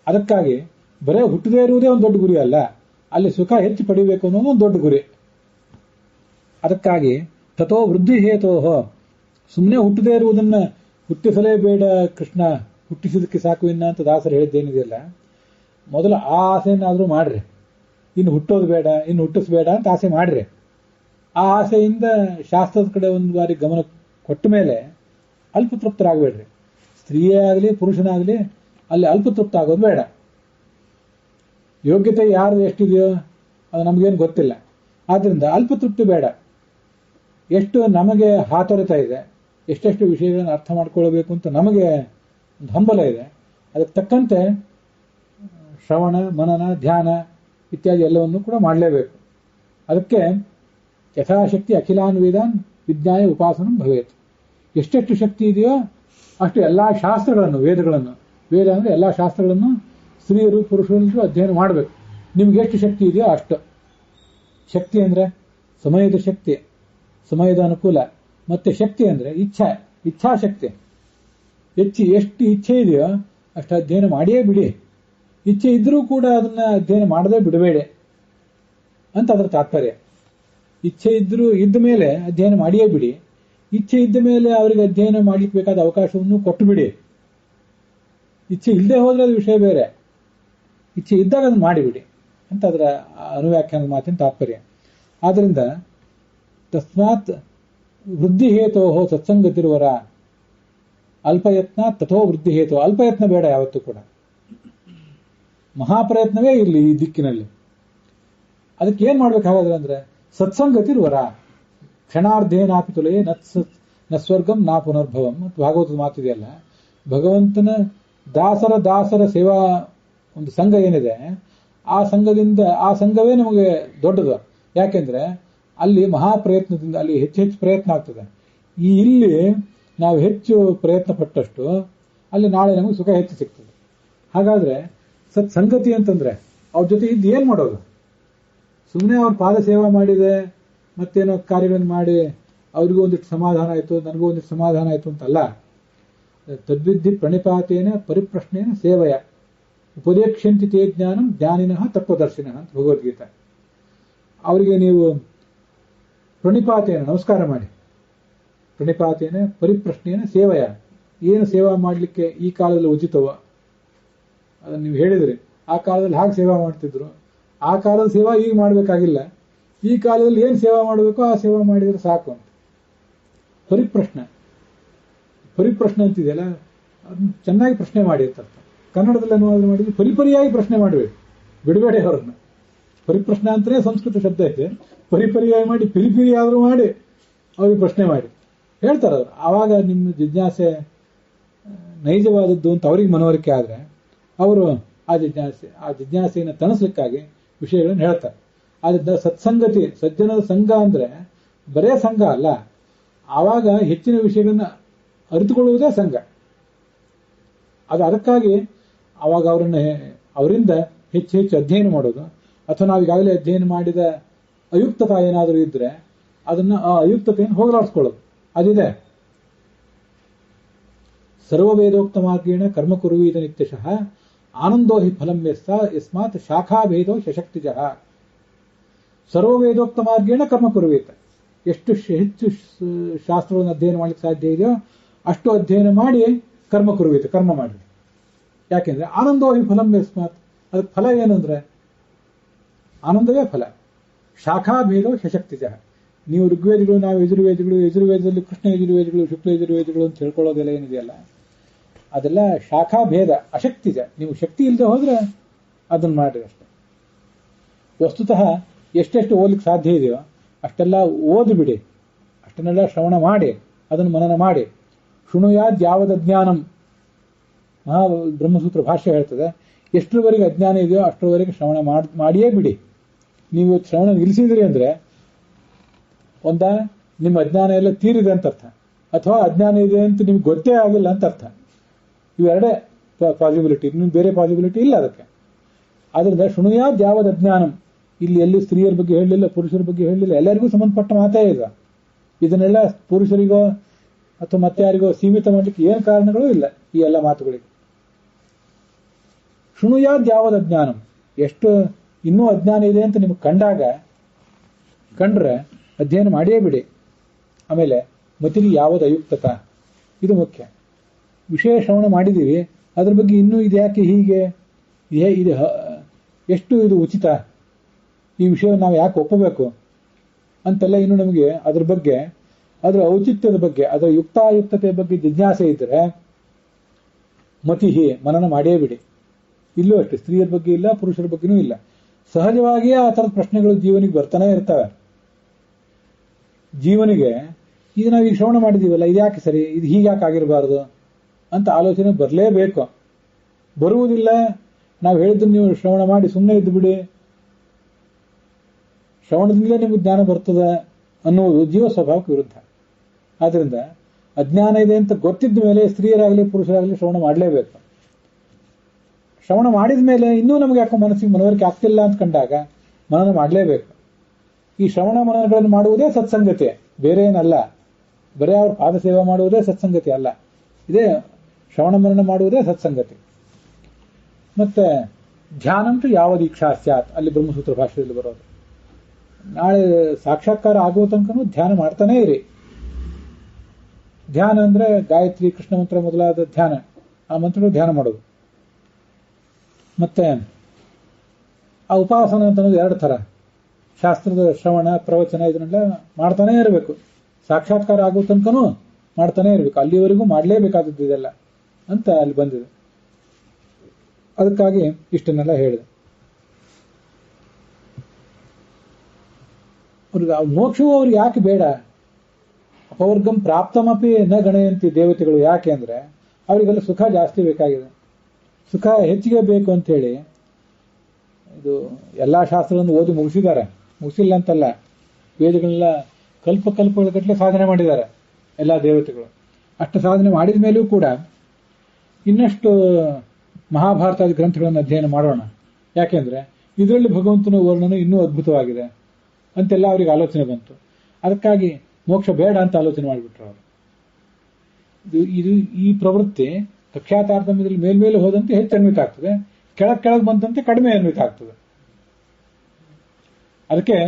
ಅದಕ್ಕಾಗಿ ಬರೇ ಹುಟ್ಟದೇ ಇರುವುದೇ ಒಂದು ದೊಡ್ಡ ಗುರಿ ಅಲ್ಲ, ಅಲ್ಲಿ ಸುಖ ಹೆಚ್ಚು ಪಡಿಬೇಕು ಅನ್ನೋದು ಒಂದು ದೊಡ್ಡ ಗುರಿ. ಅದಕ್ಕಾಗಿ ತಥೋ ವೃದ್ಧಿ ಹೇತೋಹೋ, ಸುಮ್ಮನೆ ಹುಟ್ಟದೇ ಇರುವುದನ್ನ ಹುಟ್ಟಿಸಲೇಬೇಡ ಕೃಷ್ಣ, ಹುಟ್ಟಿಸಿದಕ್ಕೆ ಸಾಕು ಇನ್ನ ಅಂತ ದಾಸರು ಹೇಳಿದ್ದೇನಿದೆಯಲ್ಲ, ಮೊದಲು ಆ ಆಸೆಯನ್ನಾದರೂ ಮಾಡ್ರಿ. ಇನ್ನು ಹುಟ್ಟೋದು ಬೇಡ, ಇನ್ನು ಹುಟ್ಟಿಸ್ಬೇಡ ಅಂತ ಆಸೆ ಮಾಡ್ರಿ. ಆ ಆಸೆಯಿಂದ ಶಾಸ್ತ್ರದ ಕಡೆ ಒಂದು ಬಾರಿ ಗಮನ ಕೊಟ್ಟ ಮೇಲೆ ಅಲ್ಪತೃಪ್ತರಾಗಬೇಡ್ರಿ. ಸ್ತ್ರೀಯೇ ಆಗಲಿ ಪುರುಷನಾಗಲಿ ಅಲ್ಲಿ ಅಲ್ಪತೃಪ್ತ ಆಗೋದು ಬೇಡ. ಯೋಗ್ಯತೆ ಯಾರು ಎಷ್ಟಿದೆಯೋ ಅದು ನಮಗೇನು ಗೊತ್ತಿಲ್ಲ. ಆದ್ರಿಂದ ಅಲ್ಪತೃಪ್ತಿ ಬೇಡ. ಎಷ್ಟು ನಮಗೆ ಹಾತೊರೆತ ಇದೆ, ಎಷ್ಟೆಷ್ಟು ವಿಷಯಗಳನ್ನು ಅರ್ಥ ಮಾಡ್ಕೊಳ್ಬೇಕು ಅಂತ ನಮಗೆ ಒಂದು ಹಂಬಲ ಇದೆ, ಅದಕ್ಕೆ ತಕ್ಕಂತೆ ಶ್ರವಣ ಮನನ ಧ್ಯಾನ ಇತ್ಯಾದಿ ಎಲ್ಲವನ್ನು ಕೂಡ ಮಾಡಲೇಬೇಕು. ಅದಕ್ಕೆ ಯಥಾಶಕ್ತಿ ಅಖಿಲಾನ್ ವೇದಾನ್ ವಿಜ್ಞಾಯ ಉಪಾಸನ ಭವೇತ್. ಎಷ್ಟೆಷ್ಟು ಶಕ್ತಿ ಇದೆಯೋ ಅಷ್ಟು ಎಲ್ಲಾ ಶಾಸ್ತ್ರಗಳನ್ನು, ವೇದ ಅಂದರೆ ಎಲ್ಲಾ ಶಾಸ್ತ್ರಗಳನ್ನು ಸ್ತ್ರೀಯರು ಪುರುಷರು ಅಧ್ಯಯನ ಮಾಡಬೇಕು. ನಿಮ್ಗೆ ಎಷ್ಟು ಶಕ್ತಿ ಇದೆಯೋ ಅಷ್ಟು. ಶಕ್ತಿ ಅಂದ್ರೆ ಸಮಯದ ಶಕ್ತಿ, ಸಮಯದ ಅನುಕೂಲ, ಮತ್ತೆ ಶಕ್ತಿ ಅಂದ್ರೆ ಇಚ್ಛಾಶಕ್ತಿ. ಎಷ್ಟು ಇಚ್ಛೆ ಇದೆಯೋ ಅಷ್ಟು ಅಧ್ಯಯನ ಮಾಡಿಯೇ ಬಿಡಿ. ಇಚ್ಛೆ ಇದ್ರೂ ಕೂಡ ಅದನ್ನ ಅಧ್ಯಯನ ಮಾಡದೇ ಬಿಡಬೇಡಿ ಅಂತ ಅದರ ತಾತ್ಪರ್ಯ. ಇಚ್ಛೆ ಇದ್ದ ಮೇಲೆ ಅಧ್ಯಯನ ಮಾಡಿಯೇ ಬಿಡಿ. ಇಚ್ಛೆ ಇದ್ದ ಮೇಲೆ ಅವರಿಗೆ ಅಧ್ಯಯನ ಮಾಡ್ಲಿಕ್ಕೆ ಬೇಕಾದ ಅವಕಾಶವನ್ನು ಕೊಟ್ಟು ಬಿಡಿ. ಇಚ್ಛೆ ಇಲ್ಲದೆ ಹೋದ್ರೆ ಅದು ವಿಷಯ ಬೇರೆ, ಇಚ್ಛೆ ಇದ್ದಾಗ ಅದನ್ನು ಮಾಡಿಬಿಡಿ ಅಂತ ಅದರ ಅನುವ್ಯಾಖ್ಯಾನದ ಮಾತಿನ ತಾತ್ಪರ್ಯ. ಆದ್ರಿಂದ ತಸ್ಮಾತ್ ವೃದ್ಧಿ ಹೇತೋ ಸತ್ಸಂಗತಿರುವರ ಅಲ್ಪಯತ್ನ ತಥೋ ವೃದ್ಧಿ ಹೇತು. ಅಲ್ಪಯತ್ನ ಬೇಡ ಯಾವತ್ತೂ ಕೂಡ, ಮಹಾಪ್ರಯತ್ನವೇ ಇರಲಿ ಈ ದಿಕ್ಕಿನಲ್ಲಿ. ಅದಕ್ಕೆ ಏನ್ ಮಾಡ್ಬೇಕಾಗಾದ್ರೆ ಅಂದ್ರೆ ಸತ್ಸಂಗತಿರುವರ ಕ್ಷಣಾರ್ಧೇನಾಪಿ ತುಲೆಯೇ ನಸ್ವರ್ಗಂ ನಾ ಪುನರ್ಭವಂ ಅಂತ ಭಾಗವತದ ಮಾತಿದೆಯಲ್ಲ. ಭಗವಂತನ ದಾಸರ ಸೇವಾ ಒಂದು ಸಂಘ ಏನಿದೆ, ಆ ಸಂಘವೇ ನಮಗೆ ದೊಡ್ಡದು. ಯಾಕೆಂದ್ರೆ ಅಲ್ಲಿ ಮಹಾಪ್ರಯತ್ನದಿಂದ ಅಲ್ಲಿ ಹೆಚ್ಚು ಪ್ರಯತ್ನ ಆಗ್ತದೆ. ಇಲ್ಲಿ ನಾವು ಹೆಚ್ಚು ಪ್ರಯತ್ನ ಪಟ್ಟಷ್ಟು ಅಲ್ಲಿ ನಾಳೆ ನಮಗೆ ಸುಖ ಹೆಚ್ಚು ಸಿಗ್ತದೆ. ಹಾಗಾದ್ರೆ ಸತ್ಸಂಗತಿ ಅಂತಂದ್ರೆ ಅವ್ರ ಜೊತೆ ಇದ್ದು ಏನ್ ಮಾಡೋದು? ಸುಮ್ಮನೆ ಅವ್ರ ಪಾದ ಸೇವಾ ಮಾಡಿದೆ ಮತ್ತೇನೋ ಕಾರ್ಯಗಳನ್ನು ಮಾಡಿ ಅವ್ರಿಗೂ ಒಂದಿಷ್ಟು ಸಮಾಧಾನ ಆಯ್ತು ನನಗೂ ಒಂದಿಷ್ಟು ಸಮಾಧಾನ ಆಯ್ತು ಅಂತಲ್ಲ. ತದ್ವಿಧಿ ಪ್ರಣಿಪಾತೇನ ಪರಿಪ್ರಶ್ನೇನ ಸೇವೆಯ ಉಪದೇಕ್ಷಂತಿ ತೇ ಜ್ಞಾನಂ ಜ್ಞಾನಿನಃ ತತ್ವದರ್ಶಿನಃ ಅಂತ ಭಗವದ್ಗೀತೆ. ಅವರಿಗೆ ನೀವು ಪ್ರಣಿಪಾತೇನ ನಮಸ್ಕಾರ ಮಾಡಿ, ಪ್ರಣಿಪಾತೇನ ಪರಿಪ್ರಶ್ನೇನ ಸೇವೆಯ, ಏನು ಸೇವಾ ಮಾಡಲಿಕ್ಕೆ ಈ ಕಾಲದಲ್ಲಿ ಉಚಿತವೋ ಅದನ್ನು ನೀವು ಹೇಳಿದ್ರಿ. ಆ ಕಾಲದಲ್ಲಿ ಹಾಗೆ ಸೇವಾ ಮಾಡ್ತಿದ್ರು, ಆ ಕಾಲದ ಸೇವಾ ಈಗ ಮಾಡಬೇಕಾಗಿಲ್ಲ, ಈ ಕಾಲದಲ್ಲಿ ಏನು ಸೇವಾ ಮಾಡಬೇಕೋ ಆ ಸೇವಾ ಮಾಡಿದರೆ ಸಾಕು ಅಂತ. ಪರಿಪ್ರಶ್ನೆ ಅಂತಿದೆಯಲ್ಲ, ಅದನ್ನ ಚೆನ್ನಾಗಿ ಪ್ರಶ್ನೆ ಮಾಡಿ ಅಂತ ಅರ್ಥ. ಕನ್ನಡದಲ್ಲಿ ಅನುವಾದ ಮಾಡಿದ್ರೆ ಪರಿಪರಿಯಾಗಿ ಪ್ರಶ್ನೆ ಮಾಡಬೇಕು, ಬಿಡಬೇಡಿ ಅವರನ್ನ. ಪರಿಪ್ರಶ್ನೆ ಅಂತಲೇ ಸಂಸ್ಕೃತ ಶಬ್ದ ಐತೆ. ಪರಿಪರಿಯಾಗಿ ಮಾಡಿ, ಪಿರಿಪಿರಿ ಆದರೂ ಮಾಡಿ ಅವ್ರಿಗೆ ಪ್ರಶ್ನೆ ಮಾಡಿ ಹೇಳ್ತಾರೆ ಅವರು. ಆವಾಗ ನಿಮ್ಮ ಜಿಜ್ಞಾಸೆ ನೈಜವಾದದ್ದು ಅಂತ ಅವ್ರಿಗೆ ಮನವರಿಕೆ ಆದರೆ ಅವರು ಆ ಜಿಜ್ಞಾಸೆಯನ್ನು ತಣಿಸ್ಲಿಕ್ಕಾಗಿ ವಿಷಯಗಳನ್ನು ಹೇಳ್ತಾರೆ. ಆದ್ರೆ ಸತ್ಸಂಗತಿ, ಸಜ್ಜನದ ಸಂಘ ಅಂದ್ರೆ ಬರೇ ಸಂಘ ಅಲ್ಲ, ಆವಾಗ ಹೆಚ್ಚಿನ ವಿಷಯಗಳನ್ನ ಅರಿತುಕೊಳ್ಳುವುದೇ ಸಂಘ. ಅದಕ್ಕಾಗಿ ಆವಾಗ ಅವರಿಂದ ಹೆಚ್ಚು ಅಧ್ಯಯನ ಮಾಡೋದು, ಅಥವಾ ನಾವೀಗಾಗಲೇ ಅಧ್ಯಯನ ಮಾಡಿದ ಅಯುಕ್ತತಾ ಏನಾದರೂ ಇದ್ರೆ ಅದನ್ನ ಆ ಅಯುಕ್ತತೆಯನ್ನು ಹೋಗಲಾಡಿಸ್ಕೊಳ್ಳೋದು ಅದಿದೆ. ಸರ್ವವೇದೋಕ್ತ ಮಾರ್ಗೇಣ ಕರ್ಮ ಕುರುವೀತ ನಿತ್ಯಶಃ ಆನಂದೋ ಹಿ ಫಲಂ ಯಸ್ಮಾತ್ ಶಾಖಾಭೇದೋ ಶಶಕ್ತಿಜಃ. ಸರ್ವವೇದೋಕ್ತ ಮಾರ್ಗೇಣ ಕರ್ಮ ಕುರುವೀತ, ಎಷ್ಟು ಹೆಚ್ಚು ಶಾಸ್ತ್ರವನ್ನು ಅಧ್ಯಯನ ಮಾಡಲಿಕ್ಕೆ ಸಾಧ್ಯ ಇದೆಯೋ ಅಷ್ಟು ಅಧ್ಯಯನ ಮಾಡಿ ಕರ್ಮ ಕುರುವೀತ, ಕರ್ಮ ಮಾಡಿ. ಯಾಕೆಂದ್ರೆ ಆನಂದೋ ಹಿ ಫಲಂ ಯಸ್ಮಾತ್, ಅದಕ್ಕೆ ಫಲ ಏನಂದ್ರೆ ಆನಂದವೇ ಫಲ. ಶಾಖಾಭೇದೋ ಶಶಕ್ತಿಜಃ. ನೀವು ಋಗ್ವೇದಗಳು, ನಾವು ಯಜುರ್ವೇದದಲ್ಲಿ ಕೃಷ್ಣ ಯಜುರ್ವೇದಗಳು, ಶುಕ್ಲ ಯಜುರ್ವೇದಗಳು ಅಂತ ಹೇಳ್ಕೊಳ್ಳೋದೆಲ್ಲ ಏನಿದೆಯಲ್ಲ, ಅದೆಲ್ಲ ಶಾಖಾಭೇದ, ಅಶಕ್ತಿಜ. ನೀವು ಶಕ್ತಿ ಇಲ್ಲದೆ ಹೋದ್ರೆ ಅದನ್ನ ಮಾಡ್ರಿ ಅಷ್ಟೆ. ವಸ್ತುತಃ ಎಷ್ಟೆಷ್ಟು ಓದಲಿಕ್ಕೆ ಸಾಧ್ಯ ಇದೆಯೋ ಅಷ್ಟೆಲ್ಲ ಓದಿಬಿಡಿ, ಅಷ್ಟನ್ನೆಲ್ಲ ಶ್ರವಣ ಮಾಡಿ, ಅದನ್ನು ಮನನ ಮಾಡಿ. ಶೃಣುಯಾದ್ ಯಾವದ ಜ್ಞಾನಂ, ಬ್ರಹ್ಮಸೂತ್ರ ಭಾಷ್ಯ ಹೇಳ್ತದೆ, ಎಷ್ಟರವರೆಗೆ ಅಜ್ಞಾನ ಇದೆಯೋ ಅಷ್ಟರವರೆಗೆ ಶ್ರವಣ ಮಾಡಿಯೇ ಬಿಡಿ. ನೀವು ಶ್ರವಣ ನಿಲ್ಲಿಸಿದ್ರಿ ಅಂದ್ರೆ ನಿಮ್ಮ ಅಜ್ಞಾನ ಎಲ್ಲ ತೀರಿದೆ ಅಂತ ಅರ್ಥ, ಅಥವಾ ಅಜ್ಞಾನ ಇದೆ ಅಂತ ನಿಮ್ಗೆ ಗೊತ್ತೇ ಆಗಿಲ್ಲ ಅಂತ ಅರ್ಥ. ಇವೆರಡೇ ಪಾಸಿಬಿಲಿಟಿ, ಇನ್ನು ಬೇರೆ ಪಾಸಿಬಿಲಿಟಿ ಇಲ್ಲ ಅದಕ್ಕೆ. ಆದ್ರಿಂದ ಶೃಣುಯಾದ್ ಯಾವದ ಅಜ್ಞಾನಂ, ಇಲ್ಲಿ ಎಲ್ಲಿ ಸ್ತ್ರೀಯರ ಬಗ್ಗೆ ಹೇಳಲಿಲ್ಲ, ಪುರುಷರ ಬಗ್ಗೆ ಹೇಳಲಿಲ್ಲ, ಎಲ್ಲರಿಗೂ ಸಂಬಂಧಪಟ್ಟ ಮಾತೇ ಇದೆ. ಇದನ್ನೆಲ್ಲ ಪುರುಷರಿಗೋ ಅಥವಾ ಮತ್ತೆ ಯಾರಿಗೋ ಸೀಮಿತ ಮಾಡಲಿಕ್ಕೆ ಏನು ಕಾರಣಗಳೂ ಇಲ್ಲ ಈ ಎಲ್ಲ ಮಾತುಗಳಿಗೆ. ಶೃಣುಯಾದ್ ಯಾವದ ಅಜ್ಞಾನಂ, ಎಷ್ಟು ಇನ್ನೂ ಅಜ್ಞಾನ ಇದೆ ಅಂತ ನಿಮ್ಗೆ ಕಂಡ್ರೆ ಅಧ್ಯಯನ ಮಾಡಿಯೇ ಬಿಡಿ. ಆಮೇಲೆ ಮತಿಗೆ ಯಾವುದು ಅಯುಕ್ತತ, ಇದು ಮುಖ್ಯ. ವಿಷಯ ಶ್ರವಣ ಮಾಡಿದ್ದೀವಿ, ಅದ್ರ ಬಗ್ಗೆ ಇನ್ನೂ ಇದು ಯಾಕೆ ಹೀಗೆ, ಇದು ಎಷ್ಟು ಇದು ಉಚಿತ, ಈ ವಿಷಯವನ್ನು ನಾವು ಯಾಕೆ ಒಪ್ಪಬೇಕು ಅಂತೆಲ್ಲ ಇನ್ನೂ ನಮಗೆ ಅದ್ರ ಬಗ್ಗೆ, ಅದರ ಔಚಿತ್ಯದ ಬಗ್ಗೆ, ಅದರ ಯುಕ್ತಾಯುಕ್ತತೆಯ ಬಗ್ಗೆ ಜಿಜ್ಞಾಸೆ ಇದ್ದರೆ ಮತಿಹಿ ಮನನ ಮಾಡೇ ಬಿಡಿ. ಇಲ್ಲೂ ಅಷ್ಟೇ, ಸ್ತ್ರೀಯರ ಬಗ್ಗೆ ಇಲ್ಲ, ಪುರುಷರ ಬಗ್ಗೆನೂ ಇಲ್ಲ. ಸಹಜವಾಗಿಯೇ ಆ ಥರದ ಪ್ರಶ್ನೆಗಳು ಜೀವನಿಗೆ ಬರ್ತಾನೆ ಇರ್ತವೆ. ಜೀವನಿಗೆ ಇದು ನಾವು ಈಗ ಶ್ರವಣ ಮಾಡಿದೀವಲ್ಲ, ಇದು ಯಾಕೆ ಸರಿ, ಇದು ಹೀಗ್ಯಾಕೆ ಆಗಿರಬಾರ್ದು ಅಂತ ಆಲೋಚನೆ ಬರಲೇಬೇಕು. ಬರುವುದಿಲ್ಲ, ನಾವು ಹೇಳಿದ್ದನ್ನು ನೀವು ಶ್ರವಣ ಮಾಡಿ ಸುಮ್ಮನೆ ಇದ್ದು ಬಿಡಿ, ಶ್ರವಣದಿಂದಲೇ ನಿಮಗೆ ಜ್ಞಾನ ಬರ್ತದೆ ಅನ್ನುವುದು ಜೀವ ಸ್ವಭಾವಕ್ಕೆ ವಿರುದ್ಧ. ಆದ್ರಿಂದ ಅಜ್ಞಾನ ಇದೆ ಅಂತ ಗೊತ್ತಿದ್ದ ಮೇಲೆ ಸ್ತ್ರೀಯರಾಗಲಿ ಪುರುಷರಾಗಲಿ ಶ್ರವಣ ಮಾಡಲೇಬೇಕು. ಶ್ರವಣ ಮಾಡಿದ ಮೇಲೆ ಇನ್ನೂ ನಮಗೆ ಯಾಕೋ ಮನಸ್ಸಿಗೆ ಮನವರಿಕೆ ಆಗ್ತಿಲ್ಲ ಅಂತ ಕಂಡಾಗ ಮನನ ಮಾಡಲೇಬೇಕು. ಈ ಶ್ರವಣ ಮನನಗಳನ್ನು ಮಾಡುವುದೇ ಸತ್ಸಂಗತಿ, ಬೇರೆ ಏನಲ್ಲ. ಬರೀ ಅವ್ರ ಪಾದ ಸೇವೆ ಮಾಡುವುದೇ ಸತ್ಸಂಗತಿ ಅಲ್ಲ, ಇದೇ ಶ್ರವಣ ಮನನ ಮಾಡುವುದೇ ಸತ್ಸಂಗತಿ. ಮತ್ತೆ ಧ್ಯಾನಂತೂ ಯಾವ ದೀಕ್ಷಾ ಸ್ಯಾತ್, ಅಲ್ಲಿ ಬ್ರಹ್ಮಸೂತ್ರ ಭಾಷೆಯಲ್ಲಿ ಬರೋದು. ನಾಳೆ ಸಾಕ್ಷಾತ್ಕಾರ ಆಗುವ ತನಕನೂ ಧ್ಯಾನ ಮಾಡ್ತಾನೇ ಇರಿ. ಧ್ಯಾನ ಅಂದ್ರೆ ಗಾಯತ್ರಿ, ಕೃಷ್ಣ ಮಂತ್ರ ಮೊದಲಾದ ಧ್ಯಾನ, ಆ ಮಂತ್ರಗಳು ಧ್ಯಾನ ಮಾಡೋದು. ಮತ್ತೆ ಆ ಉಪಾಸನ ಅಂತ ಅನ್ನೋದು ಎರಡು ಥರ, ಶಾಸ್ತ್ರದ ಶ್ರವಣ, ಪ್ರವಚನ, ಇದನ್ನೆಲ್ಲ ಮಾಡ್ತಾನೇ ಇರಬೇಕು. ಸಾಕ್ಷಾತ್ಕಾರ ಆಗುವ ತನಕನೂ ಮಾಡ್ತಾನೆ ಇರಬೇಕು, ಅಲ್ಲಿವರೆಗೂ ಮಾಡಲೇಬೇಕಾದದ್ದು ಇದೆಲ್ಲ ಅಂತ ಅಲ್ಲಿ ಬಂದಿದೆ. ಅದಕ್ಕಾಗಿ ಇಷ್ಟನ್ನೆಲ್ಲ ಹೇಳಿದೆ. ಅವ್ರಿಗೆ ಮೋಕ್ಷವು ಅವ್ರಿಗೆ ಯಾಕೆ ಬೇಡ? ಅಪವರ್ಗಂ ಪ್ರಾಪ್ತಮಪಿ ನ ಗಣಯಂತಿ ದೇವತೆಗಳು. ಯಾಕೆ ಅಂದ್ರೆ ಅವರಿಗೆಲ್ಲ ಸುಖ ಜಾಸ್ತಿ ಬೇಕಾಗಿದೆ, ಸುಖ ಹೆಚ್ಚಿಗೆ ಬೇಕು ಅಂತೇಳಿ ಇದು ಎಲ್ಲಾ ಶಾಸ್ತ್ರಗಳನ್ನು ಓದಿ ಮುಗಿಸಿದ್ದಾರೆ. ಮುಗಿಸಿಲ್ಲ ಅಂತಲ್ಲ, ವೇದಗಳೆಲ್ಲ ಕಲ್ಪಗಳ ಗಟ್ಟಲೆ ಸಾಧನೆ ಮಾಡಿದ್ದಾರೆ ಎಲ್ಲ ದೇವತೆಗಳು. ಅಷ್ಟು ಸಾಧನೆ ಮಾಡಿದ ಮೇಲೂ ಕೂಡ ಇನ್ನಷ್ಟು ಮಹಾಭಾರತಾದಿ ಗ್ರಂಥಗಳನ್ನು ಅಧ್ಯಯನ ಮಾಡೋಣ. ಯಾಕೆಂದ್ರೆ ಇದರಲ್ಲಿ ಭಗವಂತನ ವರ್ಣನೆ ಇನ್ನೂ ಅದ್ಭುತವಾಗಿದೆ ಅಂತೆಲ್ಲ ಅವರಿಗೆ ಆಲೋಚನೆ ಬಂತು. ಅದಕ್ಕಾಗಿ ಮೋಕ್ಷ ಬೇಡ ಅಂತ ಆಲೋಚನೆ ಮಾಡಿಬಿಟ್ರು ಅವರು. ಇದು ಈ ಪ್ರವೃತ್ತಿ ಕಕ್ಷಾ ತಾರತಮ್ಯದಲ್ಲಿ ಮೇಲ್ಮೇಲೆ ಹೋದಂತೆ ಹೆಚ್ಚು ಅನ್ವಿತ ಆಗ್ತದೆ, ಕೆಳಗೆ ಬಂದಂತೆ ಕಡಿಮೆ ಅನ್ವಿತ ಆಗ್ತದೆ. ಅದಕ್ಕೆ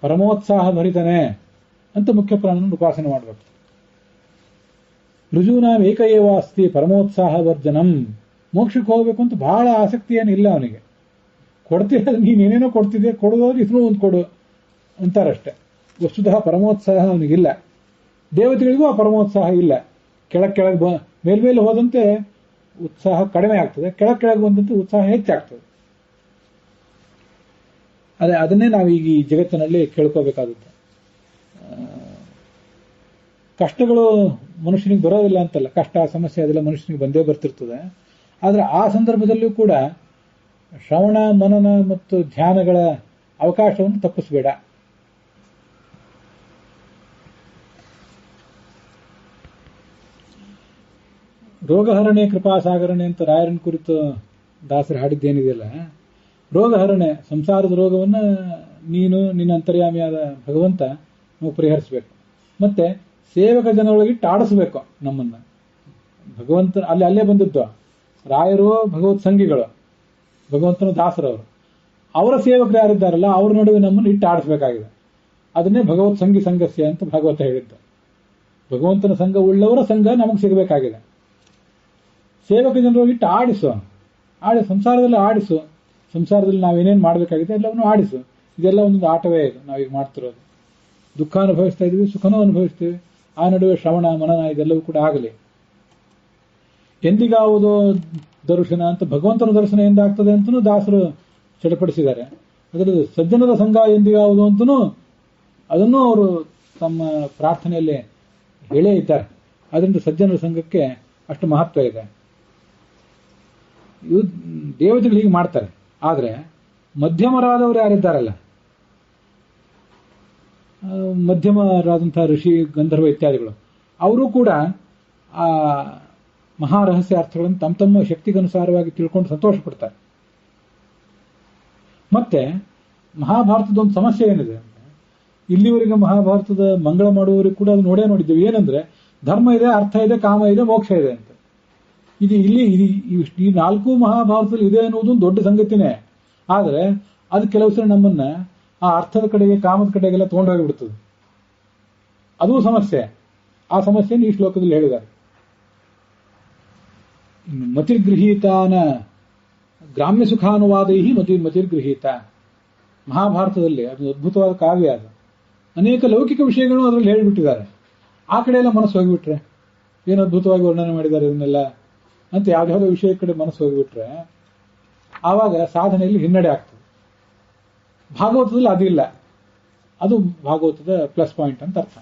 ಪರಮೋತ್ಸಾಹ ಭರಿತನೇ ಅಂತ ಮುಖ್ಯ ಪ್ರಾಣನ ಉಪಾಸನೆ ಮಾಡಬೇಕು. ಋಜೂನಾಂ ಏಕ ಏವ ಅಸ್ತಿ ಪರಮೋತ್ಸಾಹ ವರ್ಜನಂ. ಮೋಕ್ಷಕ್ಕೆ ಹೋಗಬೇಕು ಅಂತ ಬಹಳ ಆಸಕ್ತಿ ಏನಿಲ್ಲ ಅವನಿಗೆ. ಕೊಡ್ತೀರ, ನೀನೇನೇನೋ ಕೊಡ್ತಿದ್ದೆ, ಕೊಡೋದು ಇದನ್ನೂ ಒಂದು ಕೊಡು ಅಂತಾರಷ್ಟೆ. ವಸ್ತುತಃ ಪರಮೋತ್ಸಾಹ ಅವನಿಗಿಲ್ಲ. ದೇವತೆಗಳಿಗೂ ಆ ಪರಮೋತ್ಸಾಹ ಇಲ್ಲ. ಕೆಳಗೆ ಮೇಲ್ಮೇಲೆ ಹೋದಂತೆ ಉತ್ಸಾಹ ಕಡಿಮೆ ಆಗ್ತದೆ, ಕೆಳಗೆ ಬಂದಂತೆ ಉತ್ಸಾಹ ಹೆಚ್ಚಾಗ್ತದೆ. ಅದನ್ನೇ ನಾವೀಗ ಈ ಜಗತ್ತಿನಲ್ಲಿ ಕೇಳ್ಕೋಬೇಕಾಗುತ್ತೆ. ಕಷ್ಟಗಳು ಮನುಷ್ಯನಿಗೆ ಬರೋದಿಲ್ಲ ಅಂತಲ್ಲ, ಕಷ್ಟ ಸಮಸ್ಯೆ ಅದೆಲ್ಲ ಮನುಷ್ಯನಿಗೆ ಬಂದೇ ಬರ್ತಿರ್ತದೆ. ಆದರೆ ಆ ಸಂದರ್ಭದಲ್ಲೂ ಕೂಡ ಶ್ರವಣ ಮನನ ಮತ್ತು ಧ್ಯಾನಗಳ ಅವಕಾಶವನ್ನು ತಪ್ಪಿಸಬೇಡ. ರೋಗಹರಣೆ ಕೃಪಾಸಾಗರಣೆ ಅಂತ ರಾಯರನ್ ಕುರಿತು ದಾಸರು ಹಾಡಿದ್ದೇನಿದೆಯಲ್ಲ, ರೋಗಹರಣೆ, ಸಂಸಾರದ ರೋಗವನ್ನು ನೀನು ನಿನ್ನ ಅಂತರ್ಯಾಮಿಯಾದ ಭಗವಂತ ನಾವು ಪರಿಹರಿಸಬೇಕು. ಮತ್ತೆ ಸೇವಕ ಜನರೊಳಗಿಟ್ಟು ಆಡಿಸ್ಬೇಕು ನಮ್ಮನ್ನ. ಭಗವಂತ ಅಲ್ಲೇ ಬಂದಿದ್ದು ರಾಯರು, ಭಗವತ್ ಸಂಘಿಗಳು, ಭಗವಂತನ ದಾಸರವರು. ಅವರ ಸೇವಕರು ಯಾರಿದ್ದಾರಲ್ಲ ಅವ್ರ ನಡುವೆ ನಮ್ಮನ್ನು ಇಟ್ಟು ಆಡಿಸ್ಬೇಕಾಗಿದೆ. ಅದನ್ನೇ ಭಗವತ್ ಸಂಘಿ ಸಂಘಸ್ಯ ಅಂತ ಭಾಗವತ ಹೇಳಿದ್ದು. ಭಗವಂತನ ಸಂಘ ಉಳ್ಳವರ ಸಂಘ ನಮಗೆ ಸಿಗಬೇಕಾಗಿದೆ. ಸೇವಕ ಜನರೊಳಗಿಟ್ಟು ಆಡಿಸು, ಸಂಸಾರದಲ್ಲಿ ಆಡಿಸು. ಸಂಸಾರದಲ್ಲಿ ನಾವೇನೇನು ಮಾಡಬೇಕಾಗಿದೆ ಎಲ್ಲವನ್ನೂ ಆಡಿಸು. ಇದೆಲ್ಲ ಒಂದು ಆಟವೇ ಇದು ನಾವೀಗ ಮಾಡ್ತಿರೋದು. ದುಃಖ ಅನುಭವಿಸ್ತಾ ಇದೀವಿ, ಸುಖನೂ ಅನುಭವಿಸ್ತೀವಿ. ಆ ನಡುವೆ ಶ್ರವಣ ಮನನ ಇದೆಲ್ಲವೂ ಕೂಡ ಆಗಲಿ. ಎಂದಿಗಾವುದೋ ದರ್ಶನ ಅಂತ, ಭಗವಂತನ ದರ್ಶನ ಎಂದಾಗ್ತದೆ ಅಂತಲೂ ದಾಸರು ಚಡಪಡಿಸಿದ್ದಾರೆ. ಅದರಲ್ಲಿ ಸಜ್ಜನರ ಸಂಘ ಎಂದಿಗಾವುದು ಅಂತನೂ ಅದನ್ನು ಅವರು ತಮ್ಮ ಪ್ರಾರ್ಥನೆಯಲ್ಲಿ ಹೇಳೇ ಇದ್ದಾರೆ. ಅದರಿಂದ ಸಜ್ಜನರ ಸಂಘಕ್ಕೆ ಅಷ್ಟು ಮಹತ್ವ ಇದೆ. ಇವು ದೇವತೆಗಳು ಹೀಗೆ ಮಾಡ್ತಾರೆ. ಆದರೆ ಮಧ್ಯಮರಾದವರು ಯಾರಿದ್ದಾರಲ್ಲ, ಮಧ್ಯಮರಾದಂತಹ ಋಷಿ ಗಂಧರ್ವ ಇತ್ಯಾದಿಗಳು, ಅವರು ಕೂಡ ಆ ಮಹಾರಹಸ್ಯ ಅರ್ಥಗಳನ್ನು ತಮ್ಮ ತಮ್ಮ ಶಕ್ತಿಗನುಸಾರವಾಗಿ ತಿಳ್ಕೊಂಡು ಸಂತೋಷ ಪಡ್ತಾರೆ. ಮತ್ತೆ ಮಹಾಭಾರತದ ಒಂದು ಸಮಸ್ಯೆ ಏನಿದೆ, ಇಲ್ಲಿವರೆಗೆ ಮಹಾಭಾರತದ ಮಂಗಳ ಮಾಡುವವರಿಗೆ ಕೂಡ ಅದು ನೋಡಿದ್ದೇವೆ. ಏನಂದ್ರೆ ಧರ್ಮ ಇದೆ, ಅರ್ಥ ಇದೆ, ಕಾಮ ಇದೆ, ಮೋಕ್ಷ ಇದೆ ಅಂತ. ಈ ನಾಲ್ಕು ಮಹಾಭಾರತದಲ್ಲಿ ಇದೆ ಅನ್ನೋದು ಒಂದು ದೊಡ್ಡ ಸಂಗತಿನೇ. ಆದರೆ ಅದು ಕೆಲವು ಸಲ ನಮ್ಮನ್ನ ಆ ಅರ್ಥದ ಕಡೆಗೆ, ಕಾಮದ ಕಡೆಗೆಲ್ಲ ತಗೊಂಡೋಗಿಬಿಡ್ತದೆ. ಅದೂ ಸಮಸ್ಯೆ. ಆ ಸಮಸ್ಯೆಯನ್ನು ಈ ಶ್ಲೋಕದಲ್ಲಿ ಹೇಳಿದ್ದಾರೆ. ಮತಿರ್ಗೃಹೀತಾನ ಗ್ರಾಮ್ಯ ಸುಖಾನುವಾದೈ ಮತಿರ್ಗೃಹೀತ. ಮಹಾಭಾರತದಲ್ಲಿ ಅದು ಅದ್ಭುತವಾದ ಕಾವ್ಯ. ಅದು ಅನೇಕ ಲೌಕಿಕ ವಿಷಯಗಳು ಅದರಲ್ಲಿ ಹೇಳಿಬಿಟ್ಟಿದ್ದಾರೆ. ಆ ಕಡೆ ಎಲ್ಲ ಮನಸ್ಸು ಹೋಗಿಬಿಟ್ರೆ, ಏನು ಅದ್ಭುತವಾಗಿ ವರ್ಣನೆ ಮಾಡಿದ್ದಾರೆ ಇದನ್ನೆಲ್ಲ ಅಂತ ಯಾವ್ದಾವುದೋ ವಿಷಯ ಕಡೆ ಮನಸ್ಸು ಹೋಗಿಬಿಟ್ರೆ ಆವಾಗ ಸಾಧನೆಯಲ್ಲಿ ಹಿನ್ನಡೆ ಆಗ್ತದೆ. ಭಾಗವತದಲ್ಲಿ ಅದಿಲ್ಲ. ಅದು ಭಾಗವತದ ಪ್ಲಸ್ ಪಾಯಿಂಟ್ ಅಂತ ಅರ್ಥ.